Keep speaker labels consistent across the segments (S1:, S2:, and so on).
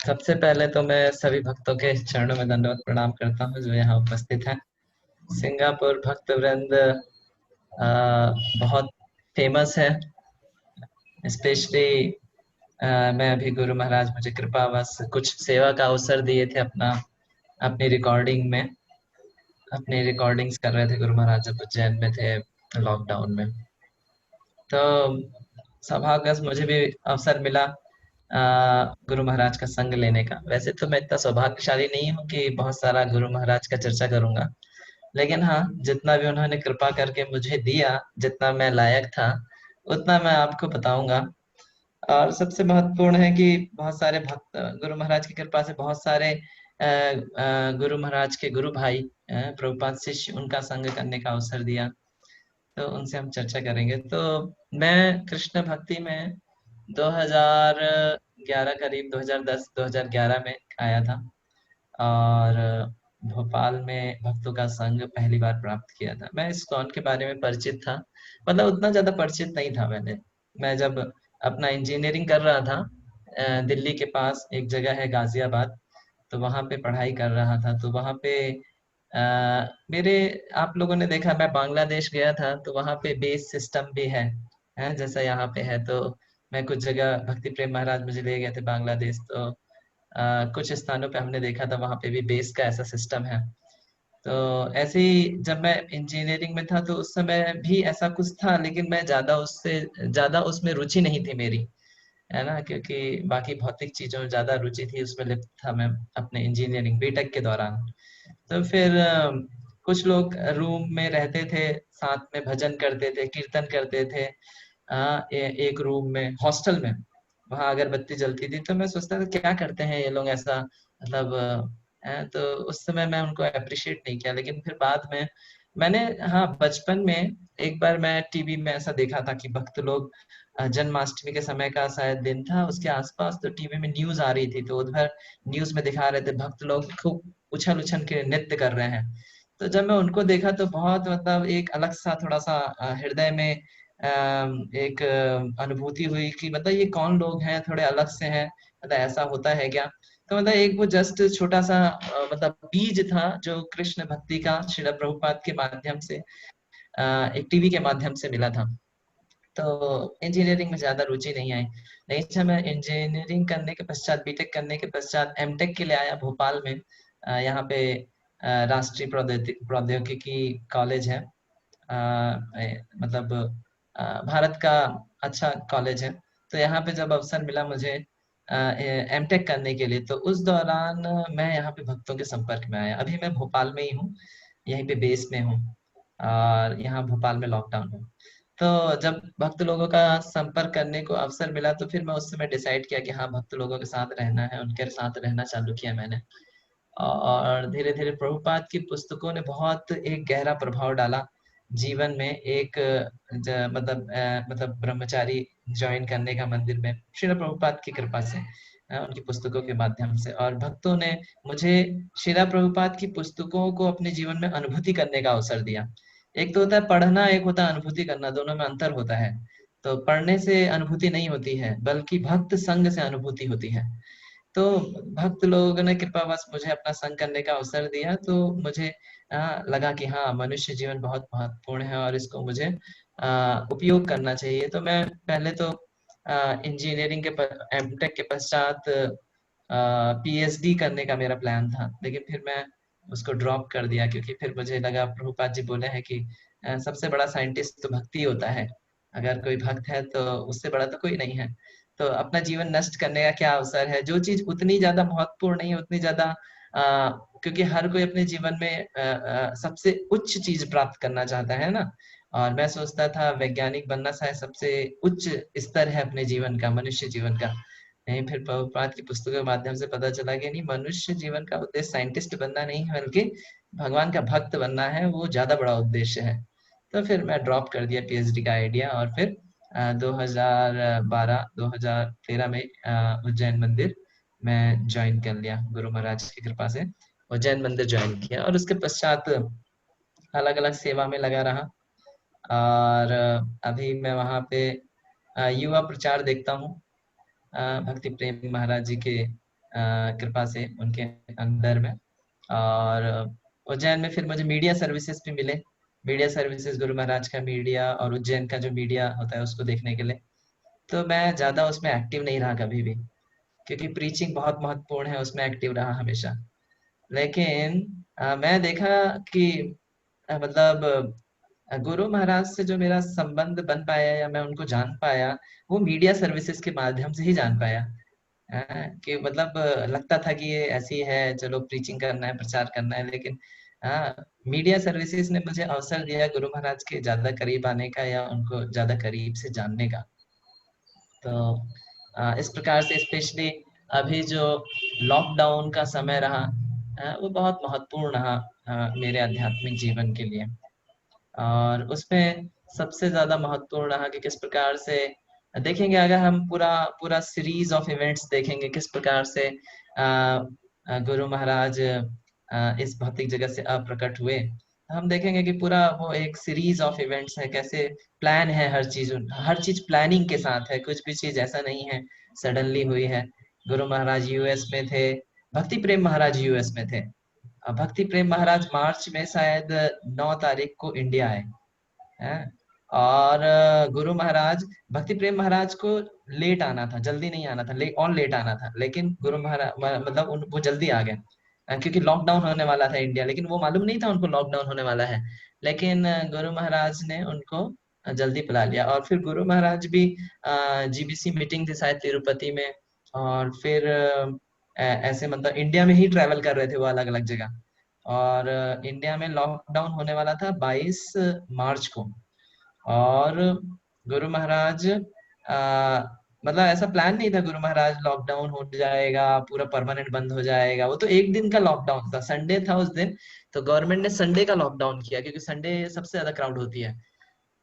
S1: सबसे पहले तो मैं सभी भक्तों के चरणों में दंडवत प्रणाम करता हूँ जो यहाँ उपस्थित हैं। सिंगापुर भक्त वृंद बहुत फेमस है। स्पेशली मैं अभी गुरु महाराज मुझे कृपावश कुछ सेवा का अवसर दिए थे अपनी रिकॉर्डिंग में। अपनी रिकॉर्डिंग्स कर रहे थे गुरु महाराज जब उज्जैन में थे लॉकडाउन में। तो सौभाग्य से मुझे भी अवसर मिला गुरु महाराज का संग लेने का। वैसे तो मैं इतना सौभाग्यशाली नहीं हूँ कि बहुत सारा गुरु महाराज का चर्चा करूंगा, लेकिन हाँ, जितना भी उन्होंने कृपा करके मुझे दिया, जितना मैं लायक था उतना मैं आपको बताऊंगा। और सबसे महत्वपूर्ण है कि बहुत सारे भक्त गुरु महाराज की कृपा से बहुत सारे गुरु महाराज के गुरु भाई प्रभुपाद शिष्य उनका संग करने का अवसर दिया। तो उनसे हम चर्चा करेंगे। तो मैं कृष्ण भक्ति में 2011 करीब 2010 2011 में आया था। और भोपाल में भक्तों का संग पहली बार प्राप्त किया था। मैं इस्कॉन के बारे में परिचित था, मतलब उतना ज्यादा परिचित नहीं था। मैं जब अपना इंजीनियरिंग कर रहा था दिल्ली के पास एक जगह है गाजियाबाद, तो वहां पे पढ़ाई कर रहा था। तो वहां पे अ, मेरे आप लोगों ने देखा, मैं बांग्लादेश गया था तो वहां पे बेस सिस्टम भी है जैसा यहाँ पे है। तो मैं कुछ जगह भक्ति प्रेम महाराज मुझे ले गए थे बांग्लादेश। तो कुछ स्थानों पे हमने देखा था वहां पे भी बेस का ऐसा सिस्टम है। तो ऐसे ही जब मैं इंजीनियरिंग में था तो उस समय भी ऐसा कुछ था, लेकिन मैं ज्यादा उसमें रुचि नहीं थी मेरी, है ना, क्योंकि बाकी भौतिक चीजों में ज्यादा रुचि थी, उसमें लिप्त था मैं अपने इंजीनियरिंग बीटेक के दौरान। तो फिर कुछ लोग रूम में रहते थे, साथ में भजन करते थे, कीर्तन करते थे। एक रूम में हॉस्टल में वहां अगरबत्ती जलती थी। तो मैं सोचता था क्या करते हैं ये लोग ऐसा, मतलब तो उस समय मैं उनको अप्रिशिएट नहीं किया। लेकिन फिर बाद में मैंने, हाँ, बचपन में एक बार मैं टीवी में ऐसा देखा था कि भक्त लोग जन्माष्टमी के समय का शायद दिन था उसके आसपास, तो टीवी में न्यूज आ रही थी। तो उधर न्यूज में दिखा रहे थे भक्त लोग खूब उछल उछल के नृत्य कर रहे हैं। तो जब मैं उनको देखा तो बहुत, मतलब एक अलग सा थोड़ा सा हृदय में एक अनुभूति हुई कि मतलब ये कौन लोग हैं, थोड़े अलग से हैं, मतलब ऐसा होता है क्या। तो मतलब एक वो जस्ट छोटा सा मतलब बीज था जो कृष्ण भक्ति का श्रील प्रभुपाद के माध्यम से एक टीवी के माध्यम से मिला था। तो इंजीनियरिंग में ज्यादा रुचि नहीं आई। लेकिन जब मैं इंजीनियरिंग करने के पश्चात, बीटेक करने के पश्चात एमटेक के लिए आया भोपाल में, यहाँ पे राष्ट्रीय प्रौद्योगिकी कॉलेज है। मतलब भारत का अच्छा कॉलेज है। तो यहाँ पे जब अवसर मिला मुझे एमटेक करने के लिए, तो उस दौरान मैं यहाँ पे भक्तों के संपर्क में आया। अभी मैं भोपाल में ही हूँ, यहीं पे बेस में हूँ, और यहाँ भोपाल में लॉकडाउन हूँ। तो जब भक्त लोगों का संपर्क करने को अवसर मिला तो फिर मैं उस समय डिसाइड किया कि हाँ, भक्त लोगों के साथ रहना है, उनके साथ रहना चालू किया मैंने। और धीरे धीरे प्रभुपाद की पुस्तकों ने बहुत एक गहरा प्रभाव डाला जीवन में। एक मतलब ब्रह्मचारी ज्वाइन करने का मंदिर में श्रील प्रभुपाद की कृपा से, उनकी पुस्तकों के माध्यम से, और भक्तों ने मुझे श्रील प्रभुपाद की पुस्तकों को अपने जीवन में अनुभूति करने का अवसर दिया। एक तो होता है पढ़ना, एक होता है अनुभूति करना, दोनों में अंतर होता है। तो पढ़ने से अनुभूति नहीं होती है, बल्कि भक्त संग से अनुभूति होती है। तो भक्त लोगों ने कृपावश मुझे अपना संग करने का अवसर दिया। तो मुझे लगा कि हाँ, मनुष्य जीवन बहुत महत्वपूर्ण है और इसको मुझे उपयोग करना चाहिए। तो मैं पहले तो इंजीनियरिंग के एमटेक के पश्चात पीएचडी करने का मेरा प्लान था, लेकिन फिर मैं उसको ड्रॉप कर दिया, क्योंकि फिर मुझे लगा प्रभुपाद जी बोले हैं कि सबसे बड़ा साइंटिस्ट तो भक्ति होता है। अगर कोई भक्त है तो उससे बड़ा तो कोई नहीं है। तो अपना जीवन नष्ट करने का क्या अवसर है, जो चीज उतनी ज्यादा महत्वपूर्ण नहीं है उतनी ज्यादा, क्योंकि हर कोई अपने जीवन में सबसे उच्च चीज प्राप्त करना चाहता है ना। और मैं सोचता था वैज्ञानिक बनना शायद सबसे उच्च स्तर है अपने जीवन का, मनुष्य जीवन का। नहीं, फिर प्रभुपाद की पुस्तकों के माध्यम से पता चला कि नहीं, मनुष्य जीवन का उद्देश्य साइंटिस्ट बनना नहीं है, बल्कि भगवान का भक्त बनना है, वो ज्यादा बड़ा उद्देश्य है। तो फिर मैं ड्रॉप कर दिया पीएचडी का आइडिया, और फिर 2012 2013 में उज्जैन मंदिर मैं ज्वाइन कर लिया गुरु महाराज की कृपा से। उज्जैन मंदिर ज्वाइन किया और उसके पश्चात अलग अलग सेवा में लगा रहा। और अभी मैं वहाँ पे युवा प्रचार देखता हूँ, भक्ति प्रेम महाराज जी के कृपा से उनके अंडर में। और उज्जैन में फिर मुझे मीडिया सर्विसेज भी मिले। मीडिया सर्विसेज गुरु महाराज का मीडिया और उज्जैन का जो मीडिया होता है उसको देखने के लिए। तो मैं ज्यादा उसमें एक्टिव नहीं रहा कभी भी, क्योंकि प्रीचिंग बहुत महत्वपूर्ण है, उसमें एक्टिव रहा हमेशा। लेकिन मैं देखा कि मतलब गुरु महाराज से जो मेरा संबंध बन पाया या मैं उनको जान पाया, वो मीडिया सर्विसेज के माध्यम से ही जान पाया। कि मतलब लगता था कि ये ऐसी है, चलो प्रीचिंग करना है, प्रचार करना है, लेकिन मीडिया सर्विसेज ने मुझे अवसर दिया गुरु महाराज के ज्यादा करीब आने का या उनको ज्यादा करीब से जानने का। तो इस प्रकार से स्पेशली अभी जो लॉकडाउन का समय रहा, वो बहुत महत्वपूर्ण रहा मेरे आध्यात्मिक जीवन के लिए। और उसमें सबसे ज्यादा महत्वपूर्ण रहा कि किस प्रकार से देखेंगे, अगर हम पूरा पूरा सीरीज ऑफ इवेंट्स देखेंगे, किस प्रकार से गुरु महाराज इस भौतिक जगत से अप्रकट हुए, हम देखेंगे कि पूरा वो एक सीरीज ऑफ इवेंट्स है, कैसे प्लान है, हर चीज प्लानिंग के साथ है, कुछ भी चीज ऐसा नहीं है सडनली हुई है। गुरु महाराज यूएस में थे, भक्ति प्रेम महाराज यूएस में थे। भक्ति प्रेम महाराज मार्च में शायद 9 तारीख को इंडिया आए हैं। और गुरु महाराज, भक्ति प्रेम महाराज को लेट आना था, जल्दी नहीं आना था, लेट आना था, लेकिन गुरु महाराज मतलब वो जल्दी आ गए। क्योंकि लॉकडाउन होने वाला था इंडिया, लेकिन वो मालूम नहीं था उनको लॉकडाउन होने वाला है। लेकिन गुरु महाराज ने उनको जल्दी बुला लिया। और फिर गुरु महाराज भी जीबीसी मीटिंग थी शायद तिरुपति में, और फिर ऐसे मतलब इंडिया में ही ट्रेवल कर रहे थे वो अलग अलग जगह। और इंडिया में लॉकडाउन होने वाला था 22 मार्च को। और गुरु महाराज मतलब ऐसा प्लान नहीं था गुरु महाराज लॉकडाउन हो जाएगा, पूरा परमानेंट बंद हो जाएगा। वो तो एक दिन का लॉकडाउन था, संडे था उस दिन। तो गवर्नमेंट ने संडे का लॉकडाउन किया, क्योंकि संडे सबसे ज्यादा क्राउड होती है।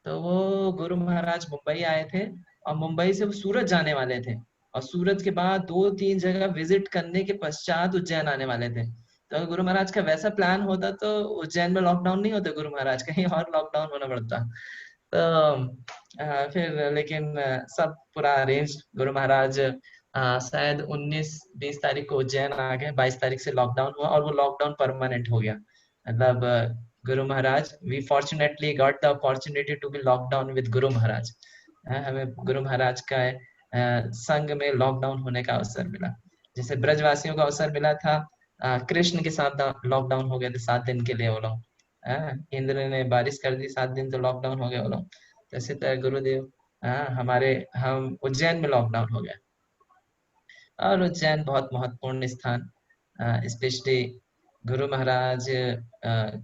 S1: तो वो गुरु महाराज मुंबई आए थे, और मुंबई से वो सूरत जाने वाले थे। और सूरत के बाद 2-3 जगह विजिट करने के पश्चात उज्जैन आने वाले थे। तो गुरु महाराज का वैसा प्लान होता तो उज्जैन में लॉकडाउन नहीं होता, गुरु महाराज कहीं और लॉकडाउन होना पड़ता। तो फिर लेकिन सब पूरा अरेंज, गुरु महाराज शायद 19-20 तारीख को उज्जैन आ गए, 22 तारीख से लॉकडाउन हुआ, और वो लॉकडाउन परमानेंट हो गया। मतलब Guru Maharaj, we fortunately got the opportunity to be lockdown with Guru Maharaj. हमें गुरु महाराज का संग में लॉकडाउन होने का अवसर मिला। जैसे ब्रजवासियों को अवसर मिला था, कृष्ण के साथ लॉकडाउन हो गए थे 7 दिन के लिए वो लोग। इंद्र ने बारिश कर दी 7 दिन, तो लॉकडाउन हो गए वो लोग। जैसे तो गुरुदेव, हमारे हम उज्जैन में लॉकडाउन हो गया। और उज्जैन बहुत महत्वपूर्ण स्थान, स्पेशली गुरु महाराज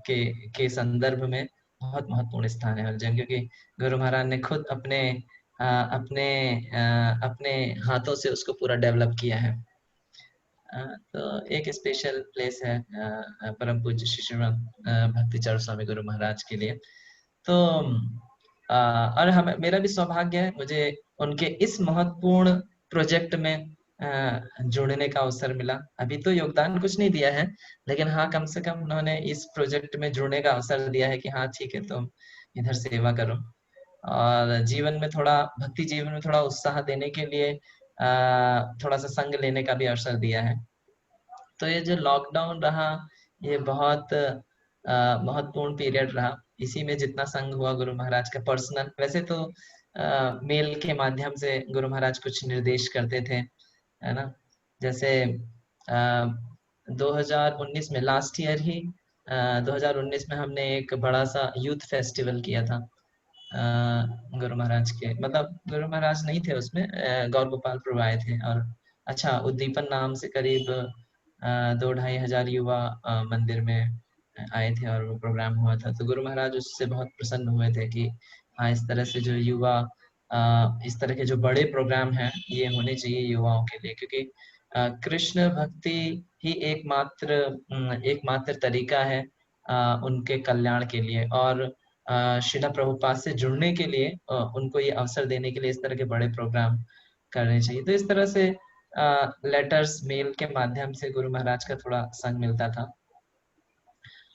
S1: के संदर्भ में बहुत महत्वपूर्ण स्थान है उज्जैन, क्योंकि गुरु महाराज ने खुद अपने अपने हाथों से उसको पूरा डेवलप किया है। तो एक स्पेशल प्लेस है परम पूज्य श्री श्रीमद भक्ति चरण स्वामी गुरु महाराज के लिए। तो और हम, मेरा भी सौभाग्य है, मुझे उनके इस महत्वपूर्ण प्रोजेक्ट में जुड़ने का अवसर मिला। अभी तो योगदान कुछ नहीं दिया है, लेकिन हाँ, कम से कम उन्होंने इस प्रोजेक्ट में जुड़ने का अवसर दिया है कि हाँ ठीक है, तुम इधर सेवा करो। और जीवन में थोड़ा, भक्ति जीवन में थोड़ा उत्साह देने के लिए थोड़ा सा संग लेने का भी अवसर दिया है। तो ये जो लॉकडाउन रहा, ये बहुत महत्वपूर्ण पीरियड रहा। इसी में जितना संग हुआ गुरु महाराज का पर्सनल, वैसे तो मेल के माध्यम से गुरु महाराज कुछ निर्देश करते थे, है ना। जैसे 2019 में, लास्ट ईयर ही 2019 में हमने एक बड़ा सा यूथ फेस्टिवल किया था। गुरु महाराज के, मतलब गुरु महाराज नहीं थे उसमें, गौर गोपाल प्रभु आए थे। और अच्छा, उद्दीपन नाम से करीब 2-2.5 हजार युवा मंदिर में आए थे, और वो प्रोग्राम हुआ था। तो गुरु महाराज उससे बहुत प्रसन्न हुए थे कि हाँ, इस तरह से जो युवा, इस तरह के जो बड़े प्रोग्राम हैं ये होने चाहिए युवाओं के लिए, क्योंकि कृष्ण भक्ति ही एकमात्र तरीका है उनके कल्याण के लिए। और शिला प्रभुपाद से जुड़ने के लिए, उनको ये अवसर देने के लिए इस तरह के बड़े प्रोग्राम करने चाहिए। तो इस तरह से लेटर्स, मेल के माध्यम से गुरु महाराज का थोड़ा संग मिलता था।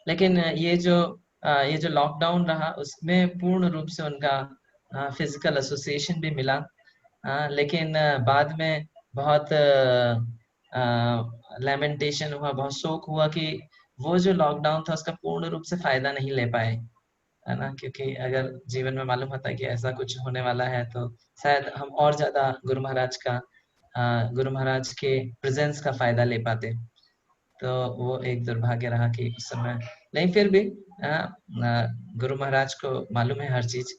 S1: लेकिन ये जो लॉकडाउन रहा, उसमें पूर्ण रूप से उनका फिजिकल एसोसिएशन भी मिला। लेकिन बाद में बहुत लैमेंटेशन हुआ, बहुत शोक हुआ कि वो जो लॉकडाउन था उसका पूर्ण रूप से फायदा नहीं ले पाए, है ना। क्योंकि अगर जीवन में मालूम होता है कि ऐसा कुछ होने वाला है तो शायद हम और ज्यादा गुरु महाराज के प्रेजेंस का फायदा ले पाते। तो वो एक दुर्भाग्य रहा कि उस समय नहीं, फिर भी गुरु महाराज को मालूम है हर चीज।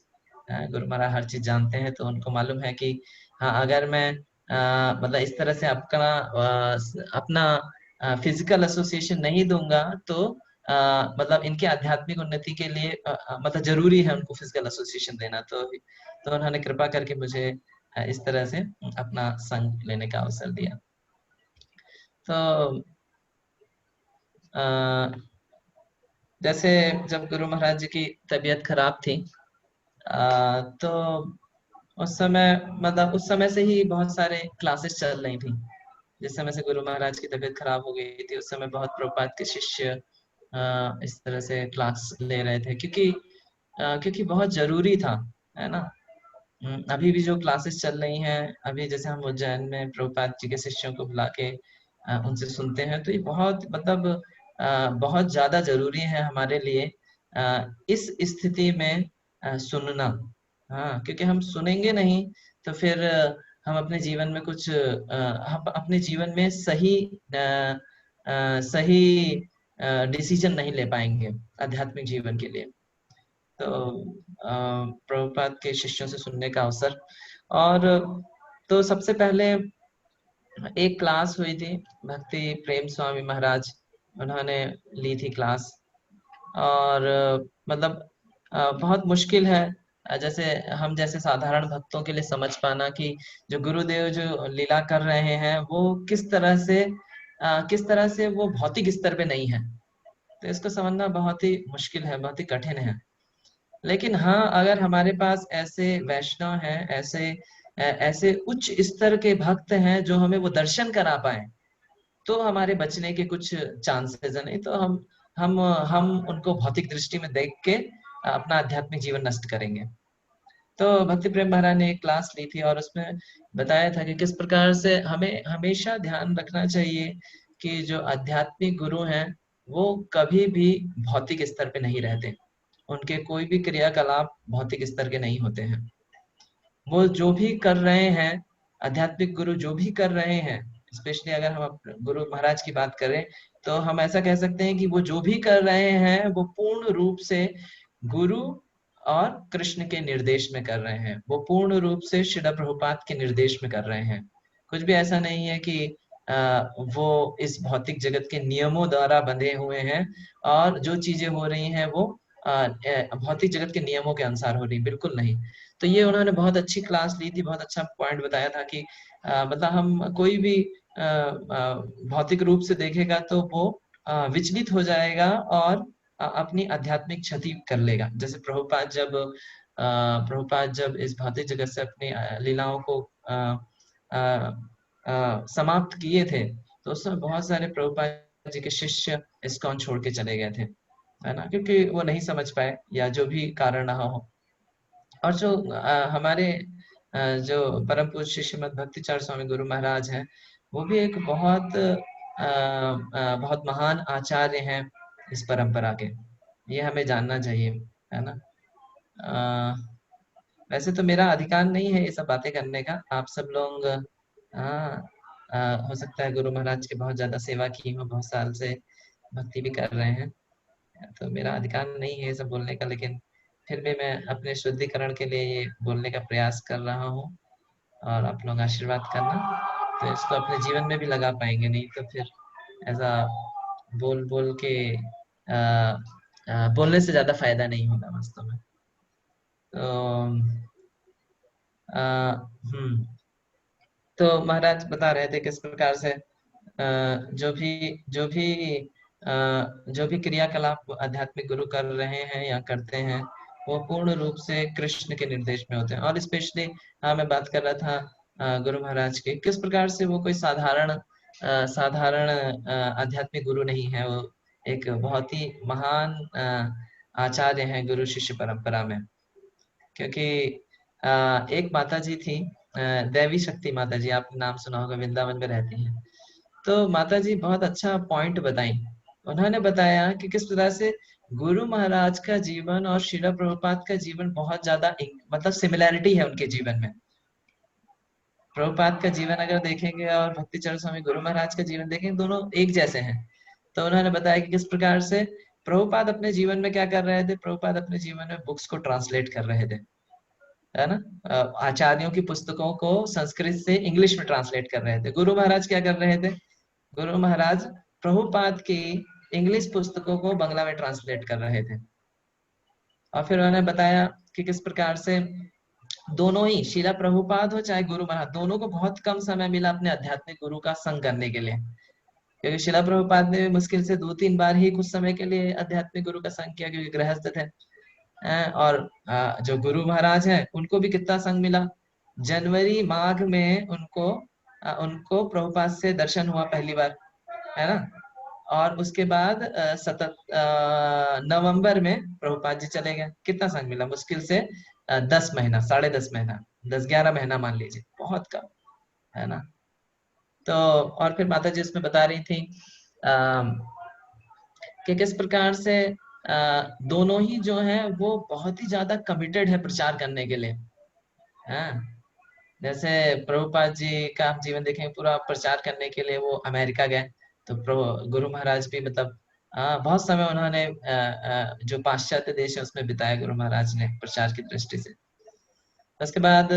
S1: गुरु महाराज हर चीज जानते हैं, तो उनको मालूम है कि हाँ, अगर मैं मतलब इस तरह से अपना फिजिकल एसोसिएशन नहीं दूंगा तो मतलब इनके आध्यात्मिक उन्नति के लिए मतलब जरूरी है उनको फिजिकल एसोसिएशन देना। तो उन्होंने कृपा करके मुझे इस तरह से अपना संग लेने का अवसर दिया। तो अ, जैसे जब गुरु महाराज जी की तबीयत खराब थी, तो उस समय से ही बहुत सारे क्लासेस चल रही थी। जिस समय से गुरु महाराज की तबीयत खराब हो गई थी उस समय बहुत प्रभुपाद के शिष्य इस तरह से क्लास ले रहे थे, क्योंकि बहुत जरूरी था, है ना। अभी भी जो क्लासेस चल रही हैं, अभी जैसे हम उज्जैन में प्रभुपाद जी के शिष्यों को बुला के उनसे सुनते हैं, तो ये बहुत मतलब बहुत ज्यादा जरूरी है हमारे लिए इस स्थिति में सुनना। हाँ, क्योंकि हम सुनेंगे नहीं तो फिर हम अपने जीवन में हम अपने जीवन में सही डिसीजन नहीं ले पाएंगे आध्यात्मिक जीवन के लिए। तो प्रभुपाद के शिष्यों से सुनने का अवसर, और तो सबसे पहले एक क्लास हुई थी, भक्ति प्रेम स्वामी महाराज उन्होंने ली थी क्लास। और मतलब बहुत मुश्किल है जैसे हम जैसे साधारण भक्तों के लिए समझ पाना कि जो गुरुदेव जो लीला कर रहे हैं वो किस तरह से वो भौतिक स्तर पे नहीं है। तो इसको समझना बहुत ही मुश्किल है, बहुत ही कठिन है। लेकिन हाँ, अगर हमारे पास ऐसे वैष्णव हैं, ऐसे उच्च स्तर के भक्त हैं जो हमें वो दर्शन करा पाए, तो हमारे बचने के कुछ चांसेस है। नहीं तो हम उनको भौतिक दृष्टि में देख के अपना आध्यात्मिक जीवन नष्ट करेंगे। तो भक्ति प्रेम महाराज ने एक क्लास ली थी और उसमें बताया था कि किस प्रकार से हमें हमेशा ध्यान रखना चाहिए कि जो आध्यात्मिक गुरु हैं वो कभी भी भौतिक स्तर पे नहीं रहते। उनके कोई भी क्रियाकलाप भौतिक स्तर के नहीं होते हैं। वो जो भी कर रहे हैं, आध्यात्मिक गुरु जो भी कर रहे हैं, स्पेशली अगर हम गुरु महाराज की बात करें, तो हम ऐसा कह सकते हैं कि वो जो भी कर रहे हैं वो पूर्ण रूप से गुरु और कृष्ण के निर्देश में कर रहे हैं। वो पूर्ण रूप से श्रील प्रभुपाद के निर्देश में कर रहे हैं। कुछ भी ऐसा नहीं है कि वो इस भौतिक जगत के नियमों द्वारा बंधे हुए हैं और जो चीजें हो रही हैं वो भौतिक जगत के नियमों के अनुसार हो रही, बिल्कुल नहीं। तो ये उन्होंने बहुत अच्छी क्लास ली थी, बहुत अच्छा पॉइंट बताया था कि मतलब हम कोई भी भौतिक रूप से देखेगा तो वो विचलित हो जाएगा और अपनी आध्यात्मिक क्षति कर लेगा। जैसे प्रभुपाद जब इस भौतिक जगत से अपनी लीलाओं को समाप्त किए थे, तो उस समय बहुत सारे प्रभुपाद जी के शिष्य इस्कॉन छोड़ के चले गए थे, है ना, क्योंकि वो नहीं समझ पाए या जो भी कारण रहा हो। और जो हमारे जो परम पूज्य श्री श्रीमद भक्तिचार स्वामी गुरु महाराज हैं, वो भी एक बहुत महान आचार्य हैं इस परंपरा के। ये हमें जानना चाहिए, है ना। अ, वैसे तो मेरा अधिकार नहीं है ये सब बातें करने का। आप सब लोग हो सकता है गुरु महाराज की बहुत ज्यादा सेवा की हो, बहुत साल से भक्ति भी कर रहे हैं, तो मेरा अधिकार नहीं है ये सब बोलने का। लेकिन फिर भी मैं अपने शुद्धिकरण के लिए ये बोलने का प्रयास कर रहा हूँ, और आप लोग आशीर्वाद करना तो इसको अपने जीवन में भी लगा पाएंगे। नहीं तो फिर ऐसा बोल बोल के बोलने से ज्यादा फायदा नहीं होगा वास्तव में। तो अ, हम्म तो महाराज बता रहे थे किस प्रकार से जो भी जो भी अ, जो भी क्रियाकलाप आध्यात्मिक गुरु कर रहे हैं या करते हैं वो पूर्ण रूप से कृष्ण के निर्देश में होते हैं। और स्पेशली मैं बात कर रहा था गुरु महाराज के, किस प्रकार से वो कोई साधारण आध्यात्मिक गुरु नहीं है। वो एक बहुत ही महान आचार्य हैं गुरु शिष्य परंपरा में। क्योंकि एक माता जी थी, देवी शक्ति माता जी, आपने नाम सुना होगा, वृंदावन में रहती हैं। तो माता जी बहुत अच्छा पॉइंट बताई। उन्होंने बताया कि किस तरह से गुरु महाराज का जीवन और श्रीला प्रभुपाद का जीवन बहुत ज्यादा मतलब सिमिलैरिटी है उनके जीवन में। प्रभुपाद का जीवन अगर देखेंगे और भक्ति चरण स्वामी गुरु महाराज का जीवन देखेंगे, दोनों एक जैसे हैं। तो उन्होंने बताया कि किस प्रकार से प्रभुपाद अपने जीवन में क्या कर रहे थे। प्रभुपाद अपने जीवन में बुक्स को ट्रांसलेट कर रहे थे, है ना। आचार्यों की पुस्तकों को संस्कृत से इंग्लिश में ट्रांसलेट कर रहे थे। गुरु महाराज क्या कर रहे थे। गुरु महाराज प्रभुपाद की इंग्लिश पुस्तकों को बांग्ला में ट्रांसलेट कर रहे थे। और फिर उन्होंने बताया कि किस प्रकार से दोनों ही, शीला प्रभुपाद हो चाहे गुरु महाराज, दोनों को बहुत कम समय मिला अपने आध्यात्मिक गुरु का संग करने के लिए। क्योंकि शीला प्रभुपाद ने मुश्किल से 2-3 बार ही कुछ समय के लिए आध्यात्मिक गुरु का संग किया, क्योंकि गृहस्थ थे। और जो गुरु महाराज हैं उनको भी कितना संग मिला। जनवरी माघ में उनको प्रभुपाद से दर्शन हुआ पहली बार, है ना। और उसके बाद सतत नवंबर में प्रभुपाद जी चले गए। कितना संग मिला, मुश्किल से 10 महीना, 10.5 महीना, 10-11 महीना मान लीजिए, बहुत कम, है ना। तो और फिर माता जी इसमें बता रही थी कि किस प्रकार से दोनों ही जो है वो बहुत ही ज्यादा कमिटेड है प्रचार करने के लिए। हाँ, जैसे प्रभुपाद जी का आप जीवन देखें, पूरा प्रचार करने के लिए वो अमेरिका गए। तो प्रभु गुरु महाराज भी मतलब बहुत समय उन्होंने जो पाश्चात्य देश है उसमें बिताया गुरु महाराज ने प्रचार की दृष्टि से। उसके बाद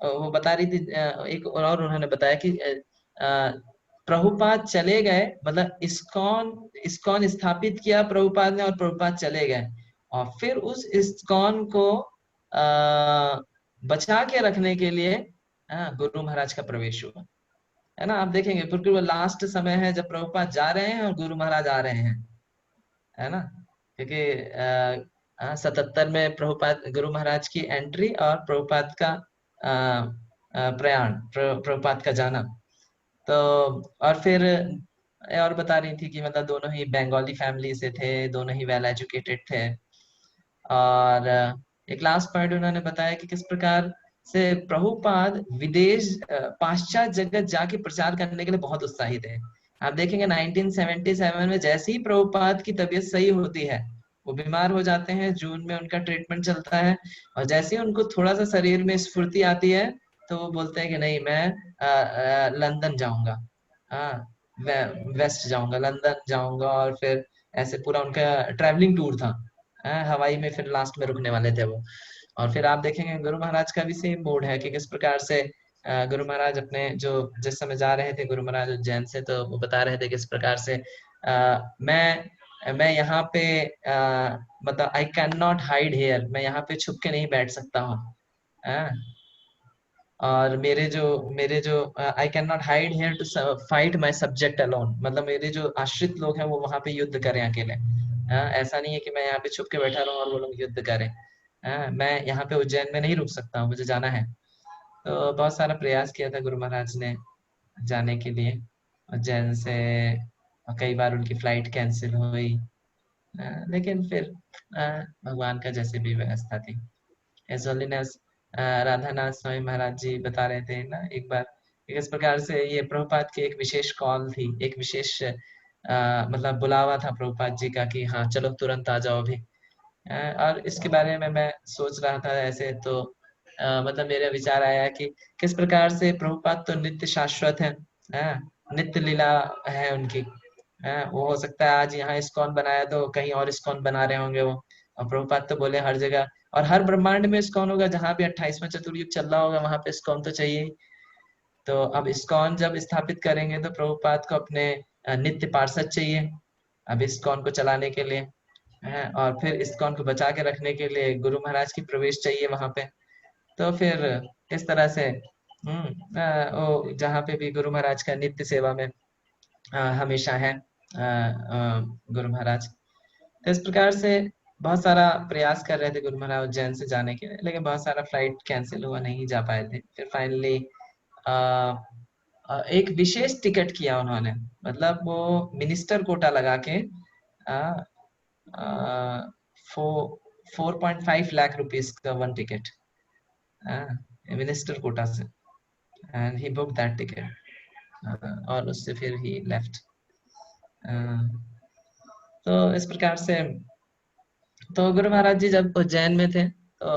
S1: वो बता रही थी एक और उन्होंने बताया कि प्रभुपाद चले गए, मतलब इस्कॉन इस्कॉन स्थापित किया प्रभुपाद ने और प्रभुपाद चले गए। और फिर उस इस्कॉन को बचा के रखने के लिए गुरु महाराज का प्रवेश हुआ, है ना। आप देखेंगे क्योंकि वो लास्ट समय है जब प्रभुपाद जा रहे हैं और गुरु महाराज आ रहे हैं, है ना। क्योंकि 77 में प्रभुपाद गुरु महाराज की एंट्री और प्रभुपाद का प्रयाण, प्रभुपाद का जाना। तो और फिर और बता रही थी कि मतलब दोनों ही बंगाली फैमिली से थे, दोनों ही वेल एजुकेटेड थे। और एक लास्ट पॉइंट उन्होंने बताया कि किस प्रकार से प्रभुपाद विदेश पाश्चात्य जगत जाके प्रचार करने के लिए बहुत उत्साहित है। आप देखेंगे 1977 में जैसे ही प्रभुपाद की तबीयत सही होती है, वो बीमार हो जाते हैं, जून में उनका ट्रीटमेंट चलता है। और जैसे ही उनको थोड़ा सा शरीर में स्फूर्ति आती है, तो वो बोलते हैं कि नहीं, मैं लंदन जाऊंगा, हाँ, वेस्ट जाऊंगा, लंदन जाऊंगा। और फिर ऐसे पूरा उनका ट्रैवलिंग टूर था। हवाई में फिर लास्ट में रुकने वाले थे वो। और फिर आप देखेंगे गुरु महाराज का भी सेम मोड है कि किस प्रकार से गुरु महाराज अपने जो जिस समय जा रहे थे गुरु महाराज उज्जैन से, तो वो बता रहे थे किस प्रकार से मैं यहाँ पे मतलब I can not hide here, मैं यहाँ पे छुप के नहीं बैठ सकता हूँ। और मेरे जो I can not hide here to fight my subject alone, मतलब मेरे जो आश्रित लोग हैं वो वहां पे युद्ध करें अकेले। ऐसा नहीं है कि मैं यहाँ पे छुप के बैठा रहूं और वो लोग युद्ध करें। मैं यहाँ पे उज्जैन में नहीं रुक सकता हूँ, मुझे जाना है। तो बहुत सारा प्रयास किया था गुरु महाराज ने जाने के लिए उज्जैन से। और कई बार उनकी फ्लाइट कैंसिल हुई, लेकिन फिर भगवान का जैसे भी व्यवस्था थी। एज होलीनेस राधानाथ स्वामी महाराज जी बता रहे थे ना एक बार, इस प्रकार से ये प्रभुपाद की एक विशेष कॉल थी, एक विशेष मतलब बुलावा था प्रभुपाद जी का कि हाँ चलो तुरंत आ जाओ अभी। और इसके बारे में मैं सोच रहा था ऐसे, तो मतलब मेरा विचार आया कि किस प्रकार से प्रभुपाद तो नित्य शाश्वत है, नित्य लीला है उनकी। वो हो सकता है आज यहाँ इस्कॉन बनाया तो कहीं और इस्कॉन बना रहे होंगे वो। और प्रभुपाद तो बोले हर जगह और हर ब्रह्मांड में इस्कॉन होगा, जहाँ भी 28वां चतुर्युग चल रहा होगा वहां पे इस्कॉन तो चाहिए ही। तो अब इस्कॉन जब स्थापित करेंगे तो प्रभुपाद को अपने नित्य पार्षद चाहिए अब इस्कॉन को चलाने के लिए। और फिर इस्कॉन को बचा के रखने के लिए गुरु महाराज की प्रवेश चाहिए वहां पे। तो फिर इस तरह से वो जहाँ पे भी गुरु महाराज का नित्य सेवा में हमेशा है गुरु महाराज। तो इस प्रकार से बहुत सारा प्रयास कर रहे थे गुरु महाराज उज्जैन से जाने के लिए, लेकिन बहुत सारा फ्लाइट कैंसिल हुआ, नहीं जा पाए थे। फिर फाइनली एक विशेष टिकट किया उन्होंने, मतलब वो मिनिस्टर कोटा लगा के आ, आ, 4.5 लाख रुपीज का वन टिकट मिनिस्टर कोटा से, and he book that ticket. और उससे फिर ही लेफ्ट। तो इस प्रकार से, तो गुरु महाराज जी जब उज्जैन में थे तो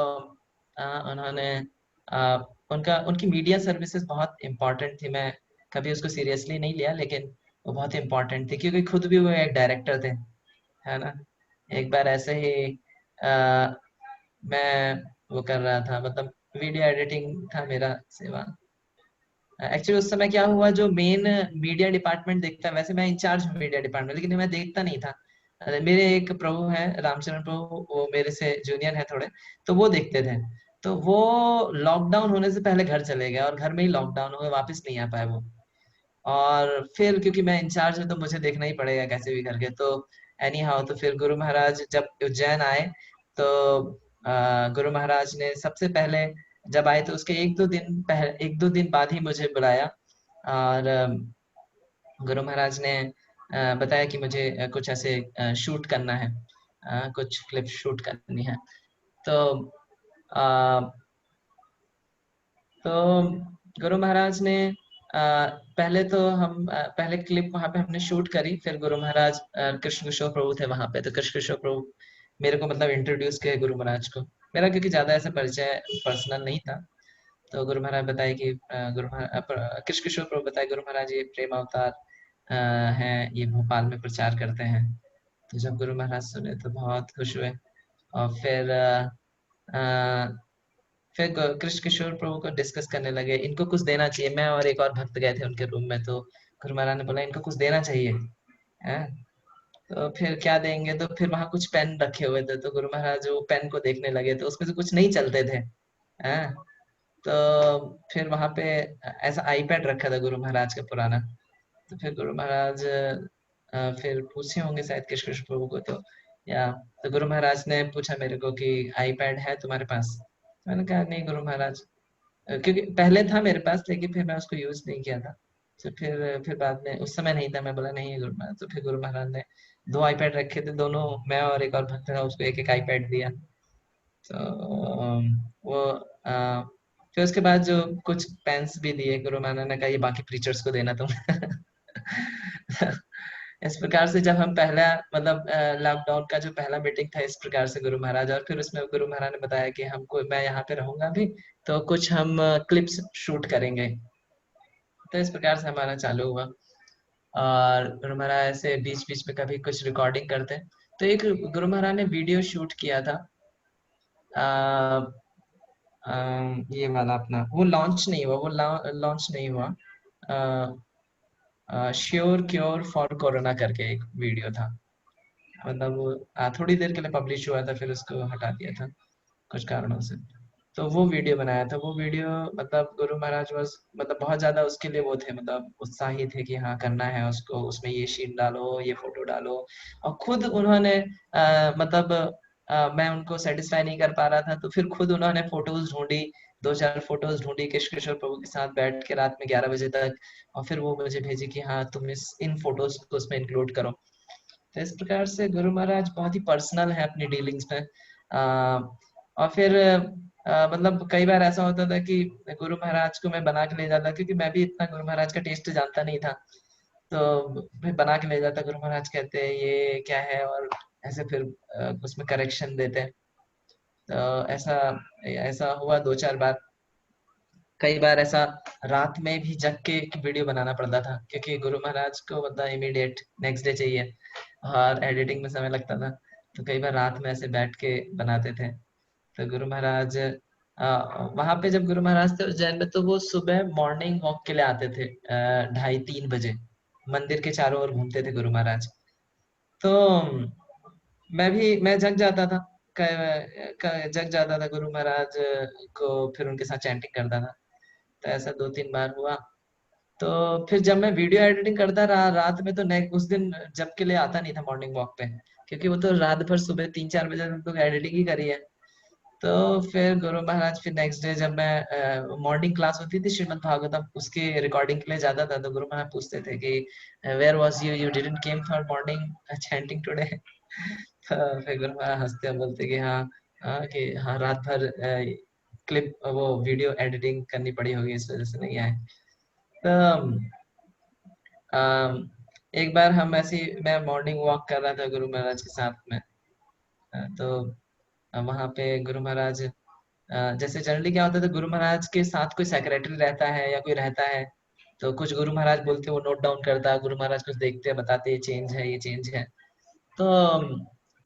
S1: उन्होंने आ, उनकी मीडिया सर्विसेज बहुत इम्पोर्टेंट थी। मैं कभी उसको सीरियसली नहीं लिया, लेकिन वो बहुत इम्पोर्टेंट थी क्योंकि खुद भी वो एक डायरेक्टर थे, है ना। एक बार ऐसे ही आ, मैं वो कर रहा था, मतलब वीडियो एडिटिंग था मेरा सेवा। एक्चुअली उस समय क्या हुआ, जो मेन मीडिया डिपार्टमेंट देखता है, वैसे मैं इंचार्ज मीडिया डिपार्टमेंट, लेकिन मैं देखता नहीं था। मेरे एक प्रभु है, रामचरण प्रभु, वो मेरे से जूनियर है थोड़े, तो वो देखते थे। तो वो लॉकडाउन होने से पहले घर चले गए और घर में ही लॉकडाउन हो गए, वापस नहीं आ पाए वो। और फिर क्योंकि मैं इंचार्ज हूँ तो मुझे देखना ही पड़ेगा कैसे भी करके, तो एनी हाउ, तो फिर गुरु महाराज जब उज्जैन आए तो गुरु महाराज ने सबसे पहले जब आए तो उसके एक दो दिन बाद ही मुझे बुलाया। और गुरु महाराज ने बताया कि मुझे कुछ ऐसे शूट करना है, कुछ क्लिप शूट करनी है। तो अ, तो गुरु महाराज ने पहले तो पहले क्लिप वहां पे हमने शूट करी, फिर गुरु महाराज कृष्ण किशोर प्रभु थे वहां पे, तो कृष्ण किशोर प्रभु मेरे को मतलब इंट्रोड्यूस किया गुरु महाराज को। मेरा क्योंकि ज्यादा ऐसा परिचय पर्सनल नहीं था, तो गुरु महाराज बताए कि कृष्ण किशोर प्रभु बताए, गुरु महाराज ये प्रेम अवतार हैं, ये भोपाल में प्रचार करते हैं। तो जब गुरु महाराज सुने तो बहुत खुश हुए। और फिर फिर कृष्ण किशोर प्रभु को डिस्कस करने लगे, इनको कुछ देना चाहिए। मैं और एक और भक्त गए थे उनके रूम में, तो गुरु महाराज ने बोला इनको कुछ देना चाहिए, है। तो फिर क्या देंगे, तो फिर वहां कुछ पेन रखे हुए थे, तो गुरु महाराज वो पेन को देखने लगे, तो उसमें से कुछ नहीं चलते थे, हैं। तो फिर वहां पे ऐसा आईपैड रखा था गुरु महाराज का पुराना। तो फिर गुरु महाराज फिर पूछे होंगे शायद कृष्ण कृष्ण प्रभु को, तो या तो गुरु महाराज ने पूछा मेरे को कि आईपैड है तुम्हारे पास। मैंने कहा नहीं गुरु महाराज, क्योंकि पहले था मेरे पास लेकिन फिर मैं उसको यूज नहीं किया था। तो फिर बाद में उस समय नहीं था, मैं बोला नहीं है गुरु महाराज। तो फिर गुरु महाराज ने दो आईपैड रखे थे, दोनों मैं और एक और भक्त था उसको एक एक आईपैड दिया। तो वो फिर उसके बाद जो कुछ पेन्स भी दिए, गुरु महाराज ने कहा ये बाकी प्रीचर्स को देना तुम। इस प्रकार से जब हम पहला मतलब लॉकडाउन का जो पहला मीटिंग था, इस प्रकार से गुरु महाराज, और फिर उसमें गुरु महाराज ने बताया कि हमको, मैं यहाँ पे रहूंगा अभी, तो कुछ हम क्लिप्स शूट करेंगे। तो इस प्रकार से हमारा चालू हुआ। और गुरु महाराज ऐसे बीच बीच में कभी कुछ रिकॉर्डिंग करते। तो एक गुरु महाराज ने वीडियो शूट किया था, आ, ये वाला अपना वो लॉन्च नहीं हुआ, वो लॉन्च नहीं हुआ। श्योर क्योर फॉर कोरोना करके एक वीडियो था, मतलब वो थोड़ी देर के लिए पब्लिश हुआ था, फिर उसको हटा दिया था कुछ कारणों से। तो वो वीडियो बनाया था, वो वीडियो मतलब गुरु महाराज बस मतलब बहुत ज्यादा उसके लिए वो थे, मतलब उत्साही थे कि हाँ करना है उसको, उसमें ये शीट डालो, ये फोटो डालो। और खुद उन्होंने मतलब मैं उनको सेटिस्फाई नहीं कर पा रहा था, तो फिर खुद उन्होंने फोटोज ढूंढी, दो चार फोटोज ढूंढी कृष्ण किशोर प्रभु के साथ बैठ के रात में 11 बजे तक। और फिर वो मुझे भेजी कि हाँ तुम इन फोटोज को उसमें इंक्लूड करो। तो इस प्रकार से गुरु महाराज बहुत ही पर्सनल है अपनी डीलिंग्स में। और फिर मतलब कई बार ऐसा होता था कि गुरु महाराज को मैं बना के ले जाता, क्योंकि मैं भी इतना गुरु महाराज का टेस्ट जानता नहीं था। तो मैं बना के ले जाता, गुरु महाराज कहते हैं ये क्या है, और ऐसे फिर उसमें करेक्शन देते। तो ऐसा ऐसा हुआ दो चार बार। कई बार ऐसा रात में भी जग के एक वीडियो बनाना पड़ता था, क्योंकि गुरु महाराज को मतलब इमीडिएट नेक्स्ट डे चाहिए और एडिटिंग में समय लगता था। तो कई बार रात में ऐसे बैठ के बनाते थे। तो गुरु महाराज वहां पे जब गुरु महाराज थे उज्जैन में, तो वो सुबह मॉर्निंग वॉक के लिए आते थे 2:30-3 बजे, मंदिर के चारों ओर घूमते थे गुरु महाराज। तो मैं जग जाता था, जग जाता था गुरु महाराज को, फिर उनके साथ चैंटिंग करता था। तो ऐसा 2-3 बार हुआ। तो फिर जब मैं वीडियो एडिटिंग करता रहा रात में, तो नेक्स्ट उस दिन जब के लिए आता नहीं था मॉर्निंग वॉक पे, क्योंकि वो तो रात भर सुबह 3-4 बजे तक तो एडिटिंग ही करी है। तो फिर गुरु महाराज फिर नेक्स्ट डे जब मैं मॉर्निंग क्लास होती थी श्रीमद् भागवतम, उसके रिकॉर्डिंग के लिए जाता था, तो गुरु महाराज पूछते थे कि where was you, you didn't came for morning chanting today. तो फिर गुरु महाराज हंसते हैं, बोलते कि हाँ रात भर क्लिप वो वीडियो एडिटिंग करनी पड़ी होगी, इस वजह से नहीं आए। तो एक बार हम ऐसी मैं मॉर्निंग वॉक कर रहा था गुरु महाराज के साथ में। तो वहाँ पे गुरु महाराज जैसे जनरली क्या होता था, गुरु महाराज के साथ कोई सेक्रेटरी रहता है या कोई रहता है, तो कुछ गुरु महाराज बोलते वो नोट डाउन करता है, गुरु महाराज कुछ देखते हैं बताते ये चेंज है ये चेंज है। तो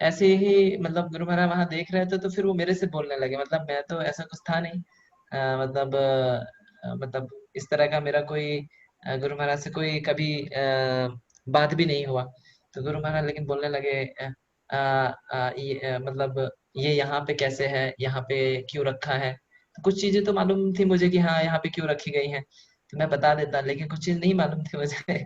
S1: ऐसे ही मतलब गुरु महाराज वहां देख रहे थे, तो फिर वो मेरे से बोलने लगे, मतलब मैं तो ऐसा कुछ था नहीं। मतलब इस तरह का मेरा कोई गुरु महाराज से कोई कभी बात भी नहीं हुआ। तो गुरु महाराज लेकिन बोलने लगे मतलब ये यहाँ पे कैसे है, यहाँ पे क्यों रखा है। तो कुछ चीजें तो मालूम थी मुझे कि हाँ यहाँ पे क्यों रखी गई है, तो मैं बता देता, लेकिन कुछ चीज नहीं मालूम थी मुझे।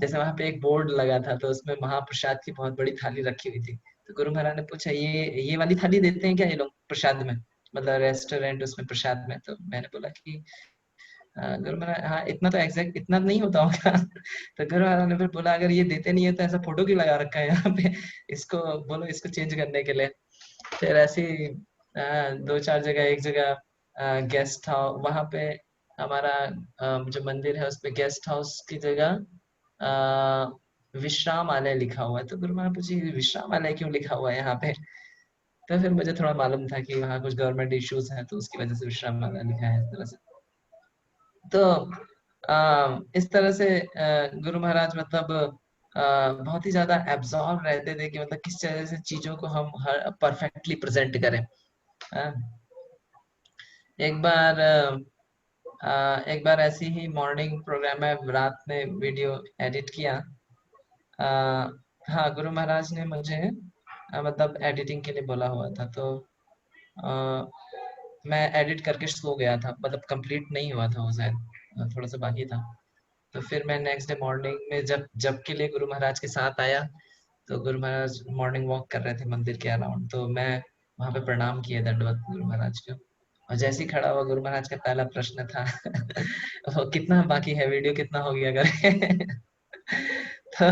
S1: जैसे वहां पे एक बोर्ड लगा था, तो उसमें महाप्रसाद की बहुत बड़ी थाली रखी हुई थी। तो गुरु महाराज ने पूछा ये वाली थाली देते हैं क्या ये लोग प्रसाद में, मतलब रेस्टोरेंट उसमें प्रसाद में। तो मैंने बोला कि गुरु महाराज हाँ इतना तो एग्जैक्ट इतना नहीं होता होगा। तो गुरु महाराज ने फिर बोला अगर ये देते नहीं है तो ऐसा फोटो क्यों लगा रखा है यहाँ पे, इसको बोलो इसको चेंज करने के लिए। फिर ऐसी दो चार जगह, एक जगह गेस्ट हाउस वहां पे हमारा जो मंदिर है उसपे गेस्ट हाउस की जगह विश्रामालय लिखा हुआ है। तो गुरु महाराज पूछे "ये विश्रामालय क्यों लिखा हुआ है यहाँ पे"। तो फिर मुझे थोड़ा मालूम था कि वहाँ कुछ गवर्नमेंट इश्यूज हैं, तो उसकी वजह से विश्रामालय लिखा है इस तरह से। तो इस तरह से गुरु महाराज मतलब बहुत ही ज्यादा एब्जॉर्ब रहते थे कि मतलब किस तरह से चीजों को हम हर परफेक्टली प्रेजेंट करें। हाँ। एक बार एक बार ऐसी ही मॉर्निंग प्रोग्राम में रात में वीडियो एडिट किया। अ, हाँ गुरु महाराज ने मुझे मतलब एडिटिंग के लिए बोला हुआ था, तो अ, मैं एडिट करके सो गया था, मतलब कंप्लीट नहीं हुआ था वो शायद, थोड़ा सा बाकी था। तो फिर मैं नेक्स्ट डे मॉर्निंग में जब जब के लिए गुरु महाराज के साथ आया, तो गुरु महाराज मॉर्निंग वॉक कर रहे थे मंदिर के अराउंड, तो मैं वहां पे प्रणाम किए दंडवत गुरु महाराज को। और जैसे ही खड़ा हुआ, गुरु महाराज का पहला प्रश्न था वो कितना बाकी है, वीडियो कितना हो गया करके। तो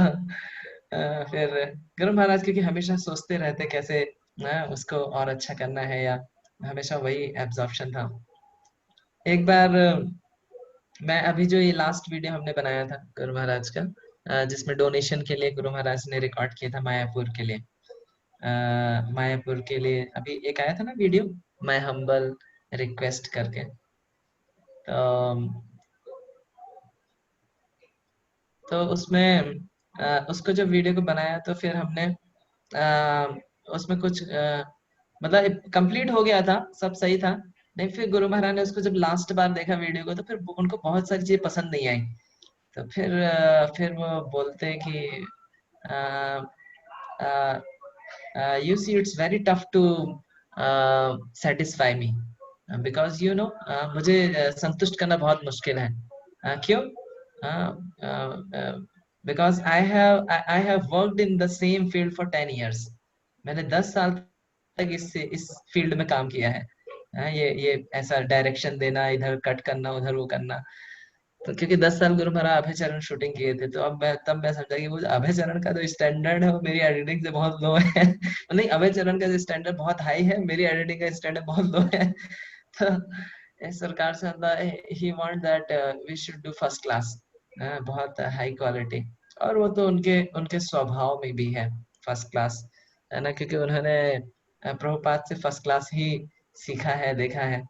S1: फिर गुरु महाराज क्योंकि हमेशा सोचते रहते कैसे उसको और अच्छा करना है, या हमेशा वही एब्जॉर्प्शन था। एक बार मैं अभी जो ये लास्ट वीडियो हमने बनाया था गुरु महाराज का, जिसमें डोनेशन के लिए गुरु महाराज ने रिकॉर्ड किया था मायापुर के लिए। मायापुर के लिए अभी एक आया था ना वीडियो, माय हम्बल रिक्वेस्ट करके। तो उसमें उसको जब वीडियो को बनाया, तो फिर हमने उसमें कुछ मतलब कंप्लीट हो गया था, सब सही था। नहीं, फिर गुरु महाराज ने उसको जब लास्ट बार देखा वीडियो को, तो फिर उनको बहुत सारी चीजें पसंद नहीं आई। तो फिर वो बोलते हैं कि you see it's very tough to satisfy me because you know मुझे संतुष्ट करना बहुत मुश्किल है। क्यों? Because I have worked in the same field for 10 years। मैंने 10 साल तक इस फील्ड में काम किया है। ये ऐसा डायरेक्शन देना, इधर कट करना उधर वो करना। तो क्योंकि 10 साल गुरु महाराज अभय चरण शूटिंग किए थे, तो तब मैं समझा कि वो जो अभय चरण का जो स्टैंडर्ड है वो मेरी एडिटिंग से बहुत लो है। नहीं, अभय चरण का जो स्टैंडर्ड बहुत हाई है, मेरी एडिटिंग का स्टैंडर्ड बहुत लो है। तो इस सरकार से he want that we should do first class, बहुत हाई क्वालिटी। और वो तो उनके उनके स्वभाव में भी है फर्स्ट क्लास, है ना, क्योंकि उन्होंने प्रभुपाद से फर्स्ट क्लास ही सीखा है, देखा है।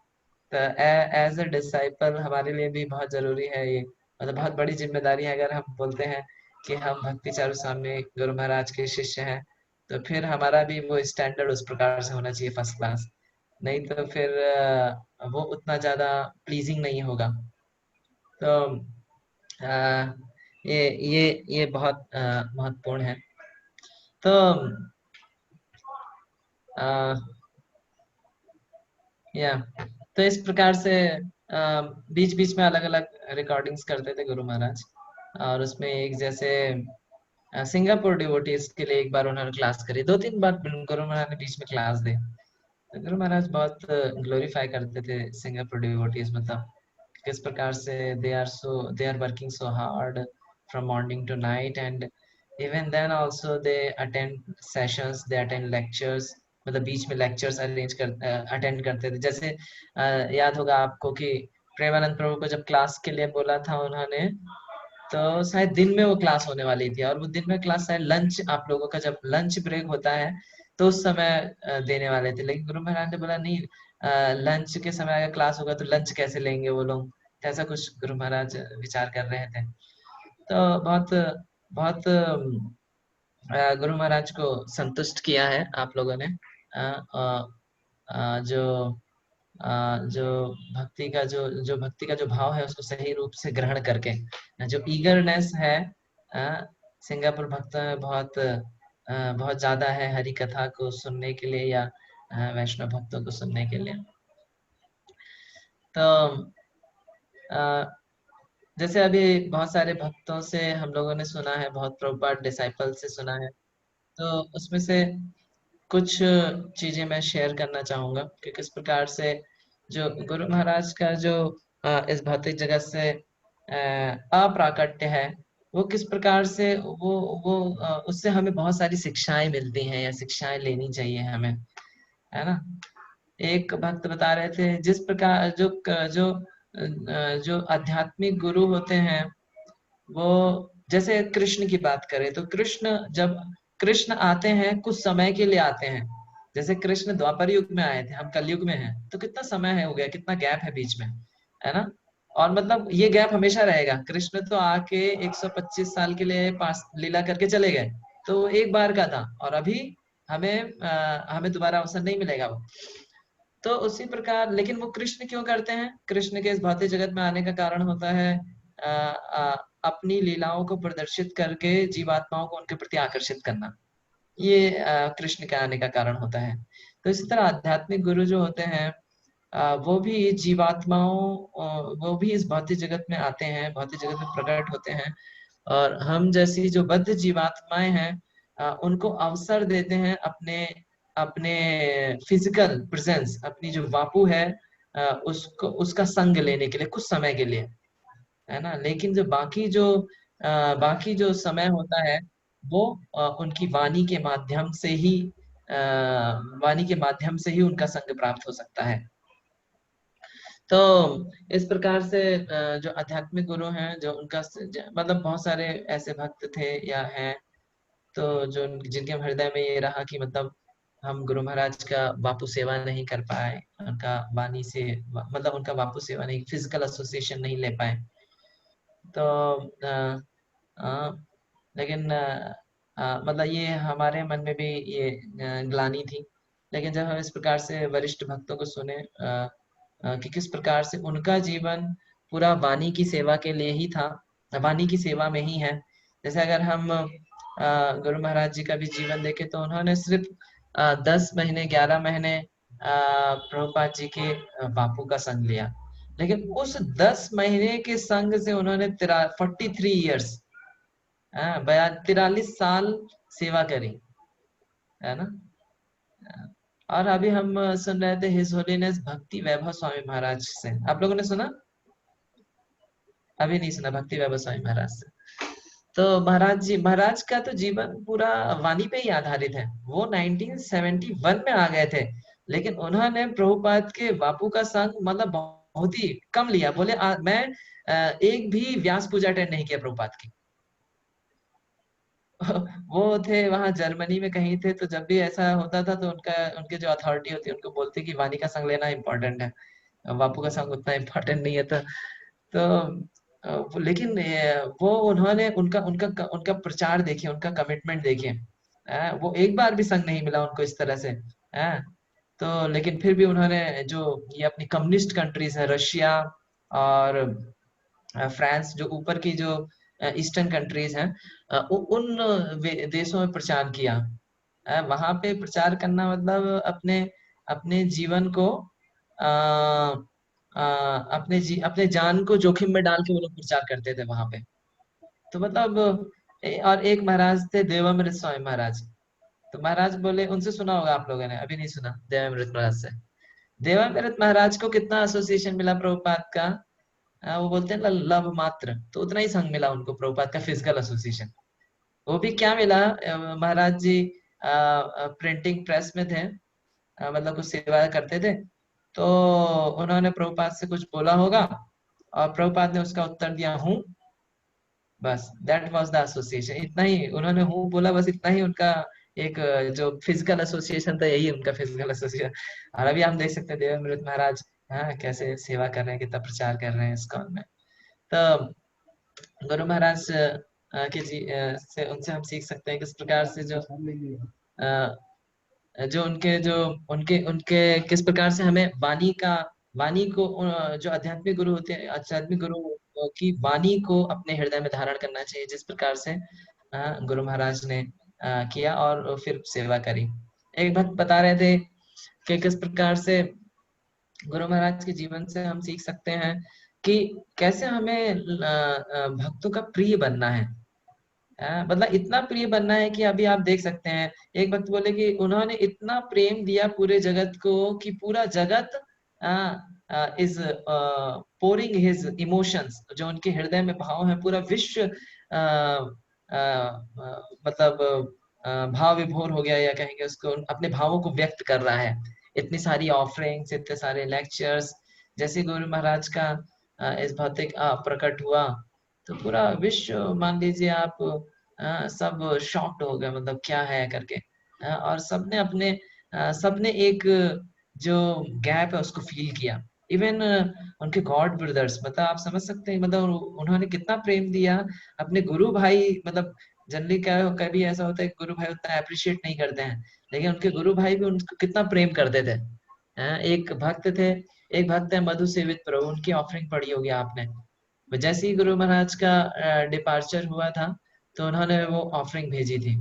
S1: तो एज अ डिसाइपल हमारे लिए भी बहुत जरूरी है ये, मतलब बहुत बड़ी जिम्मेदारी है। अगर हम बोलते हैं कि हम भक्ति चारू स्वामी गुरु महाराज के शिष्य हैं, तो फिर हमारा भी वो स्टैंडर्ड उस प्रकार से होना चाहिए, फर्स्ट क्लास। नहीं तो फिर वो उतना ज्यादा प्लीजिंग नहीं होगा। तो अ, ये बहुत महत्वपूर्ण है। तो अ, या तो इस प्रकार से बीच बीच में अलग अलग रिकॉर्डिंग्स करते थे गुरु महाराज। और उसमें एक जैसे सिंगापुर डिवोटीज के लिए एक बार उन्होंने क्लास करी, 2-3 बार गुरु महाराज ने बीच में क्लास दी। तो गुरु महाराज बहुत ग्लोरीफाई करते थे सिंगापुर डिवोटीज, मतलब किस प्रकार से they are working so hard from morning to night, and even then also they attend sessions, they attend lectures. मतलब बीच में लेक्चर्स अटेंड करते थे। जैसे याद होगा आपको कि प्रेमानंद प्रभु को जब क्लास के लिए बोला था उन्होंने, तो शायद दिन में वो क्लास होने वाली थी, और वो दिन में क्लास शायद लंच, आप लोगों का जब लंच ब्रेक होता है तो उस समय देने वाले थे। लेकिन गुरु महाराज ने बोला नहीं, लंच के समय अगर क्लास होगा तो लंच कैसे लेंगे वो लोग। तो ऐसा कुछ गुरु महाराज विचार कर रहे थे। तो बहुत बहुत गुरु महाराज को संतुष्ट किया है आप लोगों ने। अ, अ, जो जो भक्ति का जो भाव है उसको सही रूप से ग्रहण करके, जो ईगरनेस है सिंगापुर भक्तों में बहुत ज्यादा है हरि कथा को सुनने के लिए, या वैष्णव भक्तों को सुनने के लिए। तो अ, जैसे अभी बहुत सारे भक्तों से हम लोगों ने सुना है, बहुत प्रभुपाद डिसाइपल से सुना है, तो उसमें से कुछ चीजें मैं शेयर करना चाहूंगा कि किस प्रकार से जो गुरु महाराज का जो इस भौतिक जगत से अप्राकट्य है, वो किस प्रकार से वो उससे हमें बहुत सारी शिक्षाएं मिलती हैं, या शिक्षाएं लेनी चाहिए हमें, है ना। एक भक्त बता रहे थे, जिस प्रकार जो जो आध्यात्मिक गुरु होते हैं, वो जैसे कृष्ण की बात करें तो कृष्ण आते हैं कुछ समय के लिए आते हैं। जैसे कृष्ण द्वापर युग में आए थे, हम कलयुग में हैं, तो कितना समय है हो गया, कितना गैप है बीच में, है ना। और मतलब ये गैप हमेशा रहेगा। कृष्ण तो आके 125 साल के लिए पास लीला करके चले गए, तो वो एक बार का था, और अभी हमें दोबारा अवसर नहीं मिलेगा वो। तो उसी प्रकार, लेकिन वो कृष्ण क्यों करते हैं? कृष्ण के इस भौतिक जगत में आने का कारण होता है अपनी लीलाओं को प्रदर्शित करके जीवात्माओं को उनके प्रति आकर्षित करना। ये कृष्ण के आने का कारण होता है। तो इसी तरह आध्यात्मिक गुरु जो होते हैं, वो भी जीवात्माओं वो भी इस भौतिक जगत में आते हैं, भौतिक जगत में प्रकट होते हैं, और हम जैसी जो बद्ध जीवात्माएं हैं उनको अवसर देते हैं अपने अपने फिजिकल प्रेजेंस, अपनी जो वापू है उसको उसका संग लेने के लिए कुछ समय के लिए, है ना। लेकिन जो बाकी जो समय होता है वो उनकी वाणी के माध्यम से ही उनका संग प्राप्त हो सकता है। तो इस प्रकार से जो आध्यात्मिक गुरु हैं, जो उनका मतलब बहुत सारे ऐसे भक्त थे या हैं, तो जो जिनके हृदय में ये रहा कि मतलब हम गुरु महाराज का बापू सेवा नहीं कर पाए, उनका वाणी से मतलब उनका बापू सेवा नहीं, फिजिकल एसोसिएशन नहीं ले पाए। तो अ, अ, लेकिन मतलब ये हमारे मन में भी ये ग्लानि थी। लेकिन जब हम इस प्रकार से वरिष्ठ भक्तों को सुने कि किस प्रकार से उनका जीवन पूरा वाणी की सेवा के लिए ही था, वाणी की सेवा में ही है। जैसे अगर हम गुरु महाराज जी का भी जीवन देखें तो उन्होंने सिर्फ 10 महीने 11 महीने प्रभुपाद जी के बापू का संग लिया, लेकिन उस 10 महीने के संग से उन्होंने 43 ईयर्स 43 साल सेवा करी, है ना। और अभी हम सुन रहे थे हिज होलीनेस भक्ति वैभव स्वामी महाराज से, आप लोगों ने सुना? अभी नहीं सुना भक्ति वैभव स्वामी महाराज से। तो महाराज का तो जीवन पूरा वाणी पे ही आधारित है। वो 1971 में आ गए थे, लेकिन उन्होंने प्रभुपाद के बापू का संग मतलब बहुत ही कम लिया। बोले मैं एक भी व्यास पूजा अटेंड नहीं किया प्रभुपाद की। वो थे वहां जर्मनी में कहीं थे, तो जब भी ऐसा होता था तो उनके जो अथॉरिटी होती है उनको बोलते कि वाणी का संग लेना इंपॉर्टेंट है, बापू का संग उतना इम्पोर्टेंट नहीं है। तो लेकिन वो उन्होंने उनका उनका उनका प्रचार देखिए, उनका कमिटमेंट देखिए। वो एक बार भी संग नहीं मिला उनको इस तरह से। तो लेकिन फिर भी उन्होंने जो ये अपनी कम्युनिस्ट कंट्रीज है, रशिया और फ्रांस, जो ऊपर की जो ईस्टर्न कंट्रीज हैं, उन देशों में प्रचार किया। वहां पे प्रचार करना मतलब अपने अपने जीवन को आ, अपने जान को जोखिम में डाल के वो लोग प्रचार करते थे वहां पे। तो मतलब और एक महाराज थे देवामृत स्वामी महाराज। तो महाराज बोले, उनसे सुना होगा आप लोगों ने, अभी नहीं सुना देवामृत महाराज से। देवामृत महाराज को कितना एसोसिएशन मिला प्रभुपाद का? वो बोलते हैं लव मात्र, तो उतना ही संग मिला उनको प्रभुपाद का, फिजिकल एसोसिएशन। वो भी क्या मिला, महाराज जी प्रिंटिंग प्रेस में थे, मतलब कुछ सेवा करते थे, तो उन्होंने प्रभुपाद से कुछ बोला होगा, और प्रभुपाद ने उसका उत्तर दिया हूँ। बस दैट वाज द एसोसिएशन, इतना ही उन्होंने हूँ बोला, बस इतना ही उनका एक जो फिजिकल एसोसिएशन था, यही उनका फिजिकल एसोसिएशन। और अभी हम देख सकते हैं देवेंद्र महाराज, हाँ, कैसे सेवा कर रहे हैं, कितना प्रचार कर रहे हैं इस्कॉन में। तो गुरु महाराज से उनसे हम सीख सकते हैं किस प्रकार से अ, जो उनके उनके किस प्रकार से हमें वाणी को जो आध्यात्मिक गुरु होते हैं, आध्यात्मिक गुरु की वाणी को अपने हृदय में धारण करना चाहिए, जिस प्रकार से गुरु महाराज ने किया और फिर सेवा करी। एक भक्त बता रहे थे कि किस प्रकार से गुरु महाराज के जीवन से हम सीख सकते हैं कि कैसे हमें भक्तों का प्रिय बनना है। मतलब इतना प्रिय बनना है कि अभी आप देख सकते हैं, एक वक्त बोले कि उन्होंने इतना प्रेम दिया पूरे जगत को कि पूरा जगत इज पोरिंग हिज इमोशंस, जो उनके हृदय में भाव है, पूरा विश्व मतलब भाव विभोर हो गया, या कहेंगे उसको अपने भावों को व्यक्त कर रहा है। इतनी सारी ऑफरिंग्स, इतने सारे लेक्चर्स, जैसे गुरु महाराज का इस भौतिक प्रकट हुआ, तो पूरा विश्व मान लीजिए आप सब शॉक्ड हो गए, मतलब क्या है करके। और सबने अपने सबने एक जो गैप है उसको फील किया। इवन उनके गॉड ब्रदर्स, मतलब आप समझ सकते हैं, मतलब उन्होंने कितना प्रेम दिया अपने गुरु भाई। मतलब जनरली क्या कभी ऐसा होता है कि गुरु भाई उतना अप्रिशिएट नहीं करते हैं, लेकिन उनके गुरु भाई भी उनको कितना प्रेम करते थे। एक भक्त थे, एक भक्त है मधु सेवित प्रभु, उनकी ऑफरिंग पढ़ी होगी आपने। जैसे ही गुरु महाराज का डिपार्चर हुआ था, तो उन्होंने वो ऑफरिंग भेजी थी,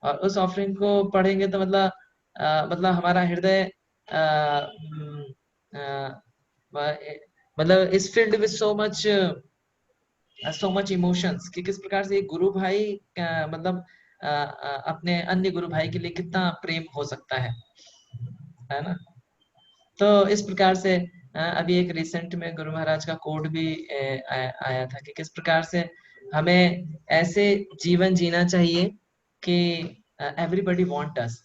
S1: और उस ऑफरिंग को पढ़ेंगे तो मतलब हमारा हृदय मतलब is filled with so much emotions, कि किस प्रकार से एक गुरु भाई मतलब अपने अन्य गुरु भाई के लिए कितना प्रेम हो सकता है ना। तो इस प्रकार से अभी एक रिसेंट में गुरु महाराज का कोड भी आया था कि किस प्रकार से हमें ऐसे जीवन जीना चाहिए कि एवरीबॉडी वांट अस,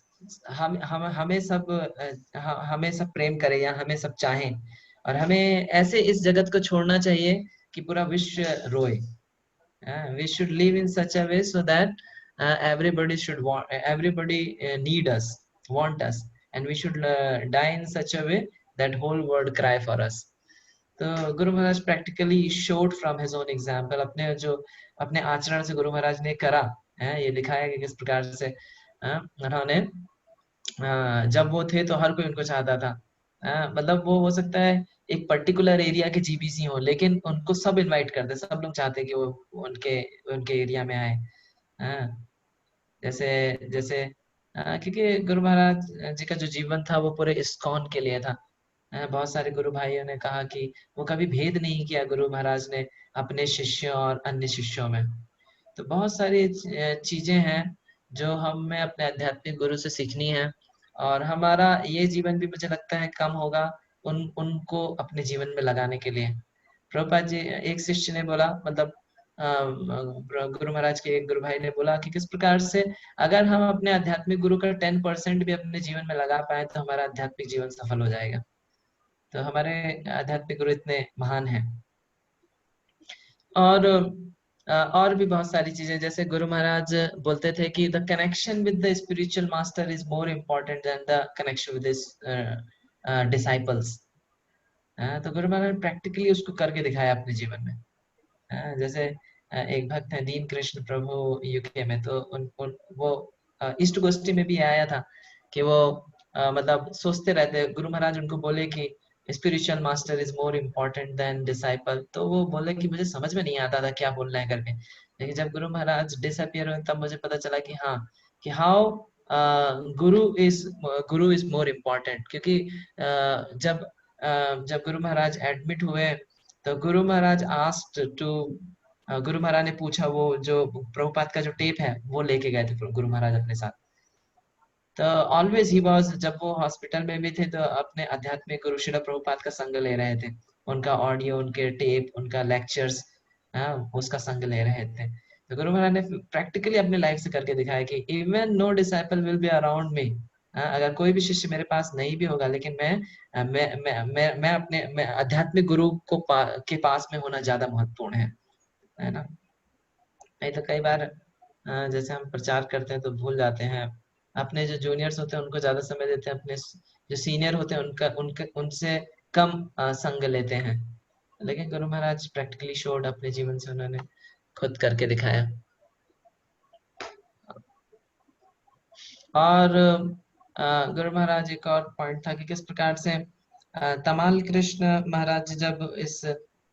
S1: हम हमें सब प्रेम करें या हमें सब चाहें, और हमें ऐसे इस जगत को छोड़ना चाहिए कि पूरा विश्व रोए। We should live in such a way so that everybody need us, want us, and we should die in such a way that whole world cry for us. तो Guru Maharaj practically showed from his own example, अपने आचरण से गुरु महाराज ने करा है, ये दिखाया कि किस प्रकार से उन्होंने जब वो थे तो हर कोई उनको चाहता था। मतलब वो हो सकता है एक पर्टिकुलर एरिया के जीबीसी हो, लेकिन उनको सब इनवाइट करते, सब लोग चाहते कि वो उनके उनके एरिया में आए। हाँ, जैसे जैसे क्योंकि गुरु महाराज जी का जो जीवन था वो पूरे इस्कॉन के लिए था। बहुत सारे गुरु भाइयों ने कहा कि वो कभी भेद नहीं किया गुरु महाराज ने अपने शिष्यों और अन्य शिष्यों में। तो बहुत सारी चीजें हैं जो हमें अपने आध्यात्मिक गुरु से सीखनी है, और हमारा ये जीवन भी मुझे लगता है कम होगा उनको अपने जीवन में लगाने के लिए। प्रभुपाद जी, एक शिष्य ने बोला, मतलब गुरु महाराज के एक गुरु भाई ने बोला कि किस प्रकार से अगर हम अपने आध्यात्मिक गुरु का 10% भी अपने जीवन में लगा पाए तो हमारा आध्यात्मिक जीवन सफल हो जाएगा। तो हमारे आध्यात्मिक गुरु इतने महान हैं। और और भी बहुत सारी चीजें, जैसे गुरु महाराज बोलते थे कि the connection with the spiritual master is more important then the connection with his disciples. तो गुरु महाराज प्रैक्टिकली उसको करके दिखाया अपने जीवन में। जैसे एक भक्त है दीन कृष्ण प्रभु यूके में, तो वो ईस्ट गोष्ठी में भी आया था कि वो मतलब सोचते रहते, गुरु महाराज उनको बोले कि spiritual master is more important then disciple, तो वो बोले कि मुझे समझ में नहीं आता था क्या बोलना है करके। लेकिन जब गुरु महाराज डिसअपियर हुए तब मुझे पता चला कि हाँ, कि how Guru is Guru is more important. क्योंकि जब गुरु महाराज एडमिट हुए, तो गुरु महाराज आस्क्ड टू गुरु महाराज ने पूछा, वो जो प्रभुपाद का जो टेप है वो लेके गए थे गुरु महाराज अपने साथ। तो ऑलवेज ही वाज, जब वो हॉस्पिटल में भी थे तो अपने आध्यात्मिक गुरु श्रील प्रभुपाद का संग ले रहे थे, उनका ऑडियो, उनके टेप, उनका लेक्चर्स, उसका संग ले रहे थे। तो गुरु महाराज ने प्रैक्टिकली अपने लाइफ से करके दिखाया कि even know disciple will be around me, अगर कोई भी शिष्य मेरे पास नहीं भी होगा, लेकिन मैं अपने आध्यात्मिक गुरु के पास में होना ज्यादा महत्वपूर्ण है ना। नहीं तो कई बार जैसे हम प्रचार करते हैं तो भूल जाते हैं, अपने जो जूनियर्स होते हैं उनको ज्यादा समय देते हैं, अपने जो सीनियर होते हैं उनका उनके उनसे कम संग लेते हैं। लेकिन गुरु महाराज प्रैक्टिकली शोड, अपने जीवन से उन्होंने खुद करके दिखाया। और गुरु महाराज एक और पॉइंट था कि किस प्रकार से तमाल कृष्ण महाराज जब इस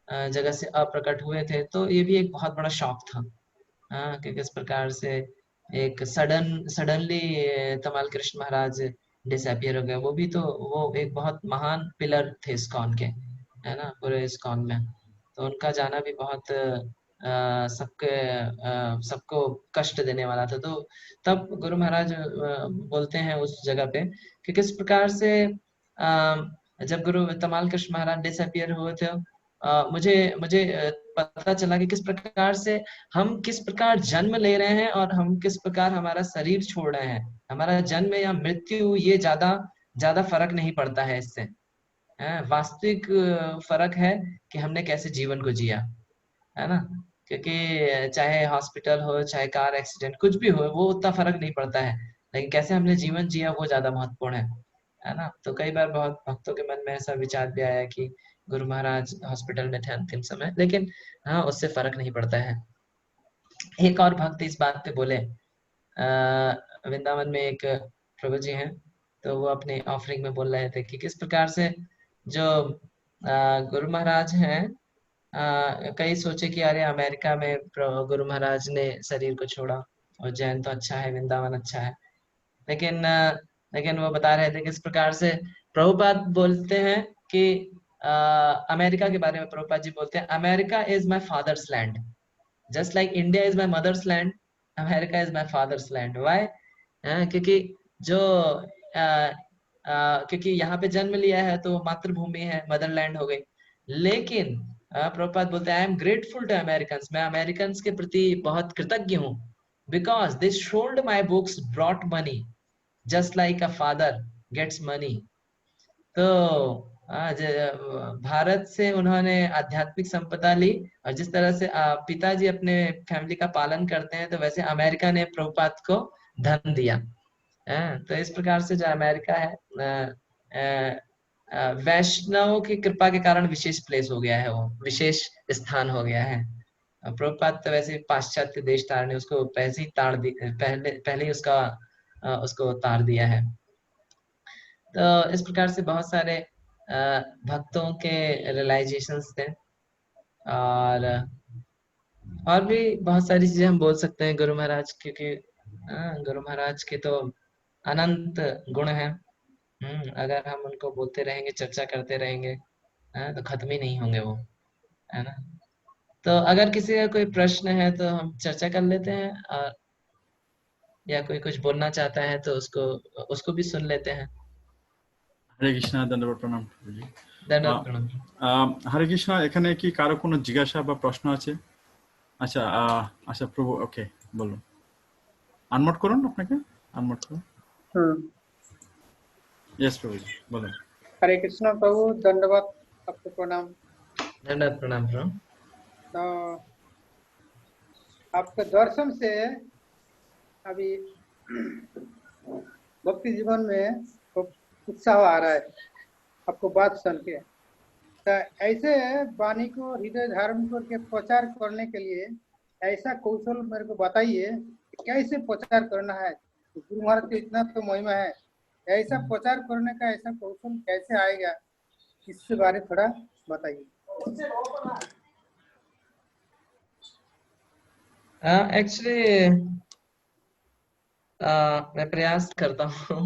S1: जगह से अप्रकट हुए थे तो ये भी एक बहुत बड़ा शौक था। हाँ, कि किस प्रकार से एक सडनली तमाल कृष्ण महाराज डिसअपियर हो गए। वो भी तो, वो एक बहुत महान पिलर थे इस्कॉन के, है ना, पूरे इस्कॉन में। तो उनका जाना भी बहुत सबको कष्ट देने वाला था। तो तब गुरु महाराज बोलते हैं उस जगह पे कि किस प्रकार से जब गुरु तमाल कृष्ण महाराज डिसअपियर हुए थे, मुझे मुझे पता चला कि किस प्रकार से हम किस प्रकार जन्म ले रहे हैं और हम किस प्रकार हमारा शरीर छोड़ रहे हैं। हमारा जन्म या मृत्यु ये ज्यादा ज्यादा फर्क नहीं पड़ता है इससे। वास्तविक फर्क है कि हमने कैसे जीवन को जिया, है ना। क्योंकि चाहे हॉस्पिटल हो, चाहे कार एक्सीडेंट, कुछ भी हो, वो उतना फर्क नहीं पड़ता है, लेकिन कैसे हमने जीवन जिया वो ज्यादा महत्वपूर्ण है ना। तो कई बार बहुत भक्तों के मन में ऐसा विचार भी आया कि गुरु महाराज हॉस्पिटल में थे अंतिम समय, लेकिन हाँ, उससे फर्क नहीं पड़ता है। एक और भक्त इस बात पे बोले, वृंदावन में एक प्रभु जी हैं, तो वो अपने ऑफरिंग में बोल रहे थे कि किस प्रकार से जो गुरु महाराज हैं, कई सोचे कि अरे अमेरिका में गुरु महाराज ने शरीर को छोड़ा, और जैन तो अच्छा है, वृंदावन अच्छा है। लेकिन लेकिन वो बता रहे थे किस प्रकार से प्रभुपाद बोलते हैं कि अमेरिका के बारे में प्रभुपाद जी बोलते हैं, America is my father's land, just like India is my mother's land, America is my father's land. Why? क्योंकि जो क्योंकि यहाँ पे जन्म लिया है तो मातृभूमि है, मदरलैंड हो गई। लेकिन प्रभुपाद बोलते हैं I am grateful to American, मैं अमेरिकन के प्रति बहुत कृतज्ञ हूँ, because they should my books brought money just like a father gets money. तो भारत से उन्होंने आध्यात्मिक संपदा ली, और जिस तरह से पिताजी अपने फैमिली का पालन करते हैं, तो वैसे अमेरिका ने प्रभुपाद को धन दिया। तो इस प्रकार से जो अमेरिका है, वैष्णव की कृपा के कारण विशेष प्लेस हो गया है, वो विशेष स्थान हो गया है। प्रभुपाद तो वैसे पाश्चात्य देश तारने, उसको पहले ही ताड़ दी, पहले पहले ही उसका उसको तार दिया है। तो इस प्रकार से बहुत सारे भक्तों के रियलाइजेशंस थे, और और भी बहुत सारी चीजें हम बोल सकते हैं गुरु महाराज, क्योंकि गुरु महाराज के तो अनंत गुण हैं। अगर हम उनको बोलते रहेंगे, चर्चा करते रहेंगे, तो खत्म ही नहीं होंगे वो, है ना। तो अगर किसी का कोई प्रश्न है तो हम चर्चा कर लेते हैं, और या कोई कुछ बोलना चाहता है तो उसको उसको भी सुन लेते हैं।
S2: হরে কৃষ্ণ, দণ্ডবত প্রণাম প্রভুজি।
S1: धन्यवाद प्रणाम।
S2: হরে কৃষ্ণ, এখানে কি কারো কোনো জিজ্ঞাসা বা প্রশ্ন আছে? আচ্ছা, আচ্ছা প্রভু, ওকে বলুন। আনমোড করুন, আপনাকে আনমোড করুন। यस प्रभुजी, बोलो।
S3: हरे कृष्णा प्रभु, दंडवत, आपको प्रणाम।
S1: धन्यवाद प्रणाम प्रणाम।
S3: तो आपके दर्शन से अभी भक्ति जीवन में खूब उत्साह आ रहा है आपको बात सुन के। तो ऐसे वाणी को हृदय धारण करके प्रचार करने के लिए ऐसा कौशल मेरे को बताइए, कैसे प्रचार करना है। तो गुरु महाराज की इतना तो महिमा है, ऐसा प्रचार करने का ऐसा कौशल कैसे आएगा, इसके बारे में थोड़ा बताइए।
S1: एक्चुअली मैं प्रयास करता हूँ।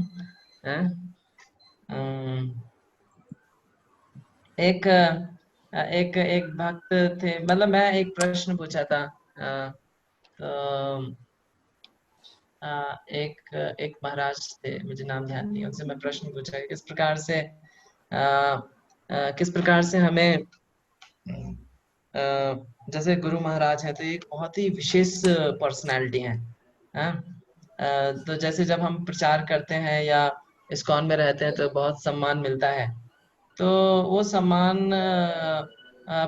S1: एक एक एक भक्त थे, मतलब मैं एक प्रश्न पूछा था, तो एक एक महाराज थे, मुझे नाम ध्यान नहीं, उनसे मैं प्रश्न पूछा कि किस प्रकार से हमें, जैसे गुरु महाराज है तो एक बहुत ही विशेष पर्सनालिटी है। तो जैसे जब हम प्रचार करते हैं या इस्कॉन में रहते हैं तो बहुत सम्मान मिलता है, तो वो सम्मान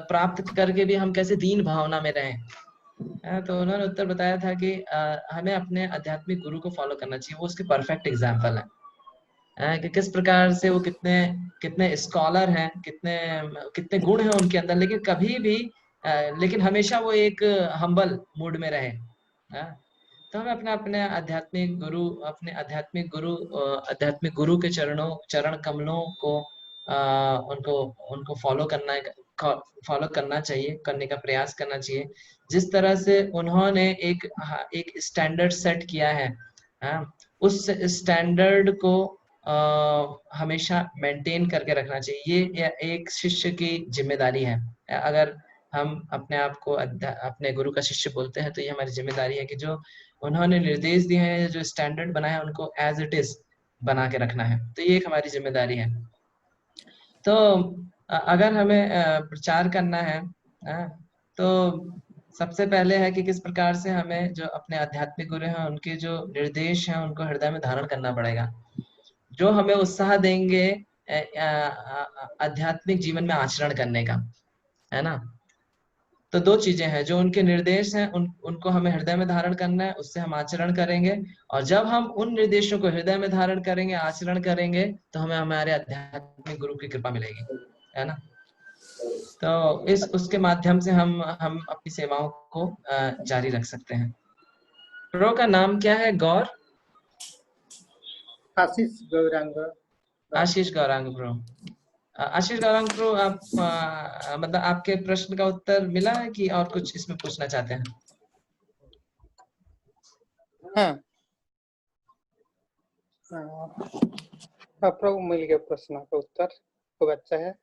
S1: प्राप्त करके भी हम कैसे दीन भावना में रहें, तो उन्होंने उत्तर बताया था कि हमें अपने आध्यात्मिक गुरु को फॉलो करना चाहिए, वो उसके परफेक्ट एग्जाम्पल है। कि किस प्रकार से वो कितने कितने स्कॉलर हैं, कितने कितने गुण हैं उनके अंदर, लेकिन कभी भी लेकिन हमेशा वो एक हम्बल मूड में रहे। तो हमें अपने अपने आध्यात्मिक गुरु आध्यात्मिक गुरु के चरण कमलों को उनको उनको फॉलो करना चाहिए, करने का प्रयास करना चाहिए। जिस तरह से उन्होंने एक स्टैंडर्ड सेट किया है, उस स्टैंडर्ड को हमेशा मेंटेन करके रखना चाहिए। ये एक शिष्य की जिम्मेदारी है। अगर हम अपने आप को अपने गुरु का शिष्य बोलते हैं, तो ये हमारी जिम्मेदारी है कि जो उन्होंने निर्देश दिए हैं, जो स्टैंडर्ड बनाया है, उनको एज इट इज बना के रखना है। तो ये एक हमारी जिम्मेदारी है। तो अगर हमें प्रचार करना है, तो सबसे पहले है कि किस प्रकार से हमें जो अपने आध्यात्मिक गुरु हैं, उनके जो निर्देश हैं, उनको हृदय में धारण करना पड़ेगा, जो हमें उत्साह देंगे आध्यात्मिक जीवन में आचरण करने का, है ना। तो दो चीजें हैं, जो उनके निर्देश हैं उनको हमें हृदय में धारण करना है, उससे हम आचरण करेंगे। और जब हम उन निर्देशों को हृदय में धारण करेंगे, आचरण करेंगे, तो हमें हमारे आध्यात्मिक गुरु की कृपा मिलेगी, है ना। तो इस उसके माध्यम से हम अपनी सेवाओं को जारी रख सकते हैं। प्रो का नाम क्या है? गौर
S3: आशीष गौरांग।
S1: आशीष गौरांग प्रो। आशीष गौरांग प्रो, आप मतलब आपके प्रश्न का उत्तर मिला है कि और कुछ इसमें पूछना चाहते हैं?
S3: हाँ, प्रभु मिल गया प्रश्न का उत्तर, खूब अच्छा है।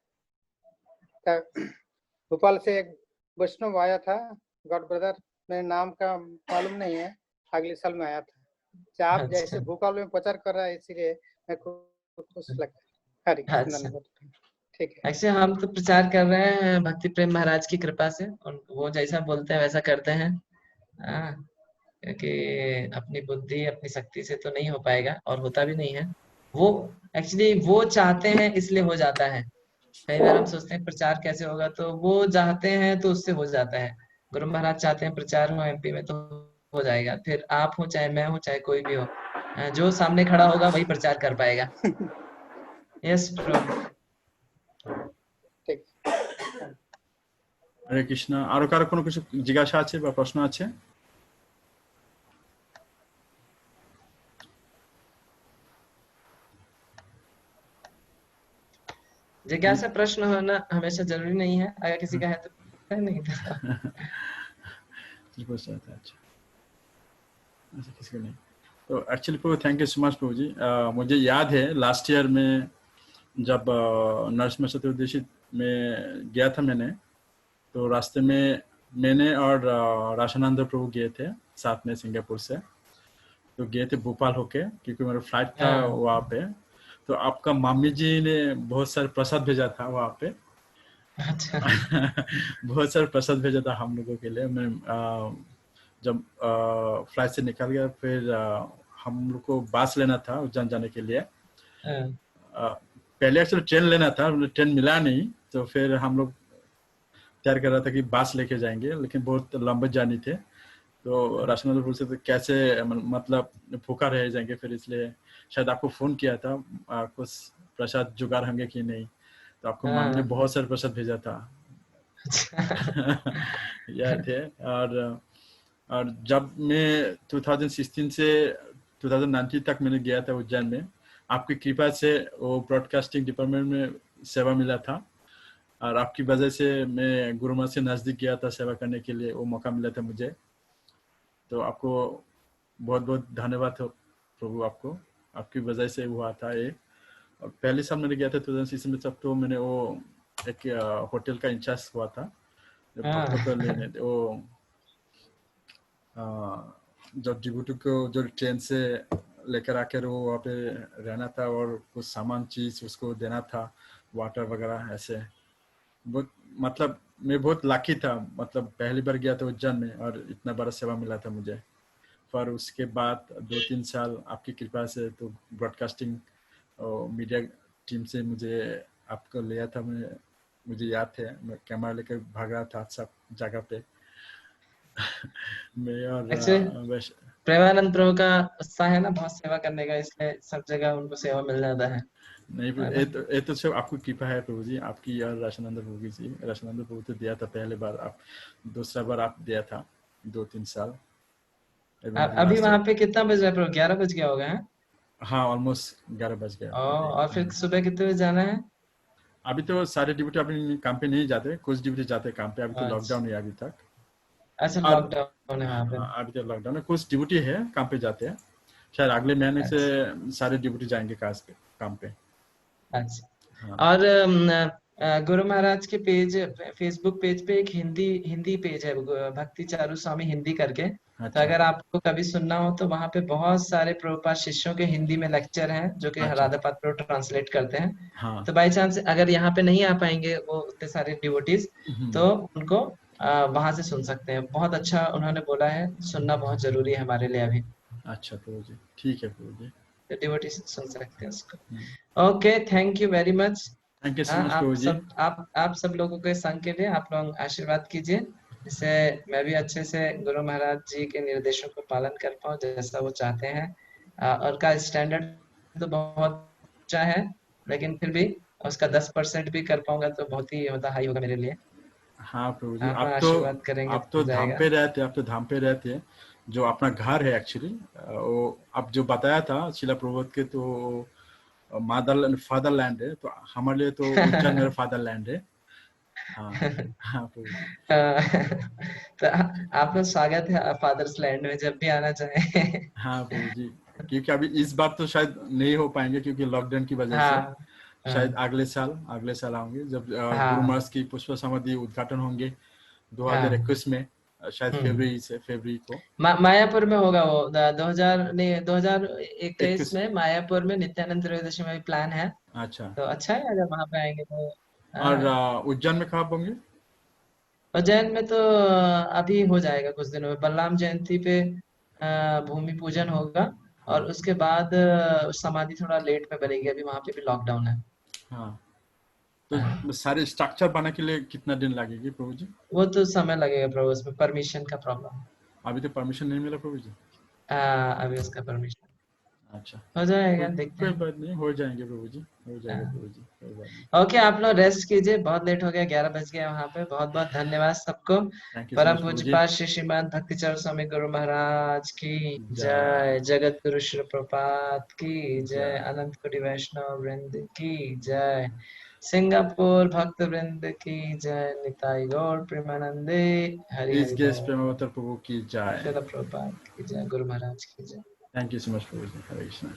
S3: भोपाल से एक वैष्णव आया था, गॉड ब्रदर, मेरे नाम का मालूम नहीं है, अगले साल में आया था। आप
S1: अच्छा
S3: जैसे भोपाल में प्रचार कर रहा है, इसीलिए मैं खुश लगता है। हरे कृष्ण,
S1: अच्छा।
S3: धन्यवाद। ठीक है।
S1: एक्चुअली हम तो प्रचार कर रहे हैं भक्ति प्रेम महाराज की कृपा से, वो जैसा बोलते हैं वैसा करते हैं। हाँ, क्योंकि अपनी बुद्धि अपनी शक्ति से तो नहीं हो पाएगा, और होता भी नहीं है। वो एक्चुअली वो चाहते हैं इसलिए हो जाता है। कई बार हम सोचते हैं प्रचार कैसे होगा, तो वो चाहते हैं तो उससे हो जाता है। गुरु महाराज चाहते हैं प्रचार हो एमपी में, तो हो जाएगा। फिर आप हो चाहे मैं हो चाहे कोई भी हो, जो सामने खड़ा होगा वही प्रचार कर पाएगा। Yes pro.
S3: ठीक।
S2: হরে কৃষ্ণ। আরো কারো কোনো কিছু জিজ্ঞাসা আছে বা প্রশ্ন আছে?
S1: जिज्ञासा प्रश्न होना हमेशा जरूरी नहीं है, अगर किसी का है तो है, नहीं था।
S2: अच्छा अच्छा, किसी को नहीं। तो actually Prabhu, thank you so much Prabhu ji. मुझे याद है लास्ट ईयर में जब नरसिम्हा चतुर्दशी में गया था मैंने, तो रास्ते में मैंने और राशानंद प्रभु गए थे साथ में सिंगापुर से। तो गए थे भोपाल होके, क्योंकि मेरा फ्लाइट था
S1: हाँ।
S2: वहाँ पे। तो आपका मामी जी ने बहुत सारे प्रसाद भेजा था वहाँ पे।
S1: अच्छा।
S2: बहुत सारे प्रसाद भेजा था हम लोगों के लिए। मैं जब फ्लाइट से निकल गया, फिर हम लोग को बस लेना था उज्जैन जाने के लिए।
S1: हाँ।
S2: पहले एक्चुअली ट्रेन लेना था, ट्रेन मिला नहीं, तो फिर हम लोग तैयार कर रहा था कि बस लेके जाएंगे, लेकिन बहुत लंबे जर्नी थे। तो राशन पूछते थे कैसे मतलब भूखा रह जाएंगे, फिर इसलिए शायद आपको फोन किया था कुछ प्रसाद जुगाड़ होंगे कि नहीं। तो आपको मामी ने
S1: हाँ।
S2: बहुत सारे प्रसाद भेजा था।
S1: अच्छा।
S2: यह थे। और जब मैं 2016 से 2019 तक मैंने गया था उज्जैन में, आपकी कृपा से वो ब्रॉडकास्टिंग डिपार्टमेंट में सेवा मिला था, और आपकी वजह से मैं गुरु महाराज से नजदीक गया था सेवा करने के लिए, वो मौका मिला था मुझे। तो आपको बहुत बहुत धन्यवाद हो प्रभु, आपको आपकी वजह से हुआ था ये। और पहले साल मैंने गया था 2016 में, तब तो मैंने वो एक होटल का इंचार्ज हुआ था, जो भक्तों को
S1: हाँ।
S2: लेने वो जब डिब्यूटी को जो ट्रेन से लेकर आकर वो वहाँ पे रहना था, और कुछ सामान चीज उसको देना था, वाटर वगैरह ऐसे। बहुत मतलब मैं बहुत लाकी था, मतलब पहली बार गया था उज्जैन में और इतना बड़ा सेवा मिला था मुझे। पर उसके बाद 2-3 साल आपकी कृपा से तो ब्रॉडकास्टिंग और मीडिया टीम से मुझे आपको लिया था। मुझे याद है मैं कैमरा लेकर भाग रहा था सब जगह पे। मैं और
S1: एक्चुअली प्रेमानंद प्रभु का उत्साह है ना बहुत सेवा करने का, इसलिए सब जगह उनको सेवा मिल जाता है
S2: नहीं
S1: ना।
S2: ये तो सब आपको कृपा है प्रभु जी, आपकी और राशानंद प्रभु की जी। राशानंद प्रभु तो दिया था पहले बार, आप दूसरा बार आप दिया था 2-3 साल।
S1: अभी
S2: लास्ट
S1: वहां पे कितना बज रहा है प्रभु? 11 बज गया होगा है?
S2: हाँ ऑलमोस्ट 11 बज गया।
S1: और फिर सुबह कितने बजे जाना है?
S2: अभी तो सारे ड्यूटी अभी काम पे नहीं जाते, कुछ ड्यूटी जाते हैं काम पे, अभी तो
S1: अच्छा
S2: लॉकडाउन है अभी तक।
S1: अच्छा,
S2: और
S1: लॉकडाउन है वहाँ पे।
S2: हाँ, अभी तो लॉकडाउन है, कुछ ड्यूटी है काम पे जाते हैं, शायद अगले महीने से
S1: अच्छा
S2: सारे ड्यूटी जाएंगे काम पे।
S1: अच्छा।
S2: हाँ
S1: और गुरु महाराज के पेज, फेसबुक पेज पे एक हिंदी हिंदी पेज है, भक्ति चारू स्वामी हिंदी करके। तो
S2: अच्छा
S1: अगर आपको कभी सुनना हो तो वहाँ पे बहुत सारे प्रभुपाद शिष्यों के हिंदी में लेक्चर हैं जो कि
S2: अच्छा।
S1: राधापाद प्रभु ट्रांसलेट करते हैं।
S2: हाँ
S1: तो बाई चांस अगर यहाँ पे नहीं आ पाएंगे वो उतने सारे डिवोटीज,
S2: हम्म,
S1: तो उनको वहां से सुन सकते हैं। बहुत अच्छा उन्होंने बोला है, सुनना बहुत जरूरी है हमारे लिए अभी।
S2: अच्छा प्रभु जी, ठीक है प्रभु जी।
S1: तो डिवोटीज सुन सकते हैं उसको। Okay, thank you very much.
S2: Thank you सो
S1: हाँ,
S2: मच प्रभु जी।
S1: आप सब लोगों के संग के लिए आप लोग आशीर्वाद कीजिए, जिससे मैं भी अच्छे से गुरु महाराज जी के निर्देशों को पालन कर पाऊँ जैसा वो चाहते हैं। और का स्टैंडर्ड तो बहुत ऊंचा है, लेकिन फिर भी उसका 10% भी कर पाऊंगा तो बहुत ही मतलब हाई होगा मेरे लिए।
S2: हाँ प्रभु जी,
S1: आप आशीर्वाद करेंगे
S2: आप
S1: तो
S2: तो
S1: हो
S2: धाम
S1: जाएगा।
S2: पे रहते, आप तो धाम पे रहते हैं, जो अपना घर है एक्चुअली। वो आप जो बताया था शिला प्रभुपाद के, तो फादरलैंड है, तो हमारे लिए तो उज्जैन मेरा फादरलैंड है। हाँ हाँ प्रभु जी।
S1: तो आपका स्वागत है फादर्स लैंड में, जब भी आना चाहें।
S2: हाँ प्रभु जी, क्योंकि अभी इस बार तो शायद नहीं हो पाएंगे क्योंकि लॉकडाउन की वजह से।
S1: हाँ
S2: शायद
S1: हाँ
S2: अगले साल आऊंगे जब गुरु
S1: हाँ
S2: महाराज की पुष्प समाधि उद्घाटन होंगे
S1: हाँ।
S2: 2021 में, शायद
S1: हम्म।
S2: फरवरी को।
S1: मायापुर में होगा वो 2000 नहीं 2021
S2: 21।
S1: में मायापुर में नित्यानंद त्रयोदशी में भी प्लान है।
S2: अच्छा।
S1: तो अच्छा है अगर वहां पे आएंगे तो।
S2: और
S1: हाँ,
S2: उज्जैन में कहाँ होंगे?
S1: उज्जैन में तो अभी हो जाएगा कुछ दिनों में, बलराम जयंती पे भूमि पूजन होगा। और
S2: हाँ
S1: उसके बाद समाधि थोड़ा लेट में बनेगी, अभी वहां पे भी लॉकडाउन है।
S2: हाँ।
S1: हाँ,
S2: तो सारे स्ट्रक्चर बनाने के लिए कितना दिन लगेगी प्रभु जी?
S1: वो तो समय लगेगा प्रभु, उसमें परमिशन का प्रॉब्लम।
S2: अभी तो परमिशन नहीं मिला प्रभु जी।
S1: अभी उसका परमिशन
S2: अच्छा।
S1: हो जाएगा, देखते
S2: कोई
S1: हैं।
S2: बात नहीं, हो जाएंगे प्रभु जी, हो जाएगा
S1: हाँ।
S2: प्रभु जी, कोई बात नहीं।
S1: ओके, आप लोग रेस्ट कीजिए, बहुत लेट हो गया, 11 बज गया वहां पे। बहुत बहुत धन्यवाद सबको।
S2: थैंक यू सो
S1: परम
S2: मच प्रभु जी।
S1: पूज्यपाद श्री श्रीमद भक्तिचरण स्वामी गुरु महाराज की
S2: जय
S1: जय, जगत गुरु श्री प्रपात की जय,
S2: जय।
S1: अनंत कोटि वैष्णव वृंद की जय, सिंगापुर भक्त वृंद की जय, निताई गौर प्रेमानंदे, हरि
S2: इस
S1: हरि
S2: गेस्ट
S1: बोल।
S2: प्रेमावतार प्रभु की जय।
S1: श्रील प्रभुपाद की जय, गुरु महाराज की जय।
S2: Thank you so much Prabhu ji, Hare Krishna.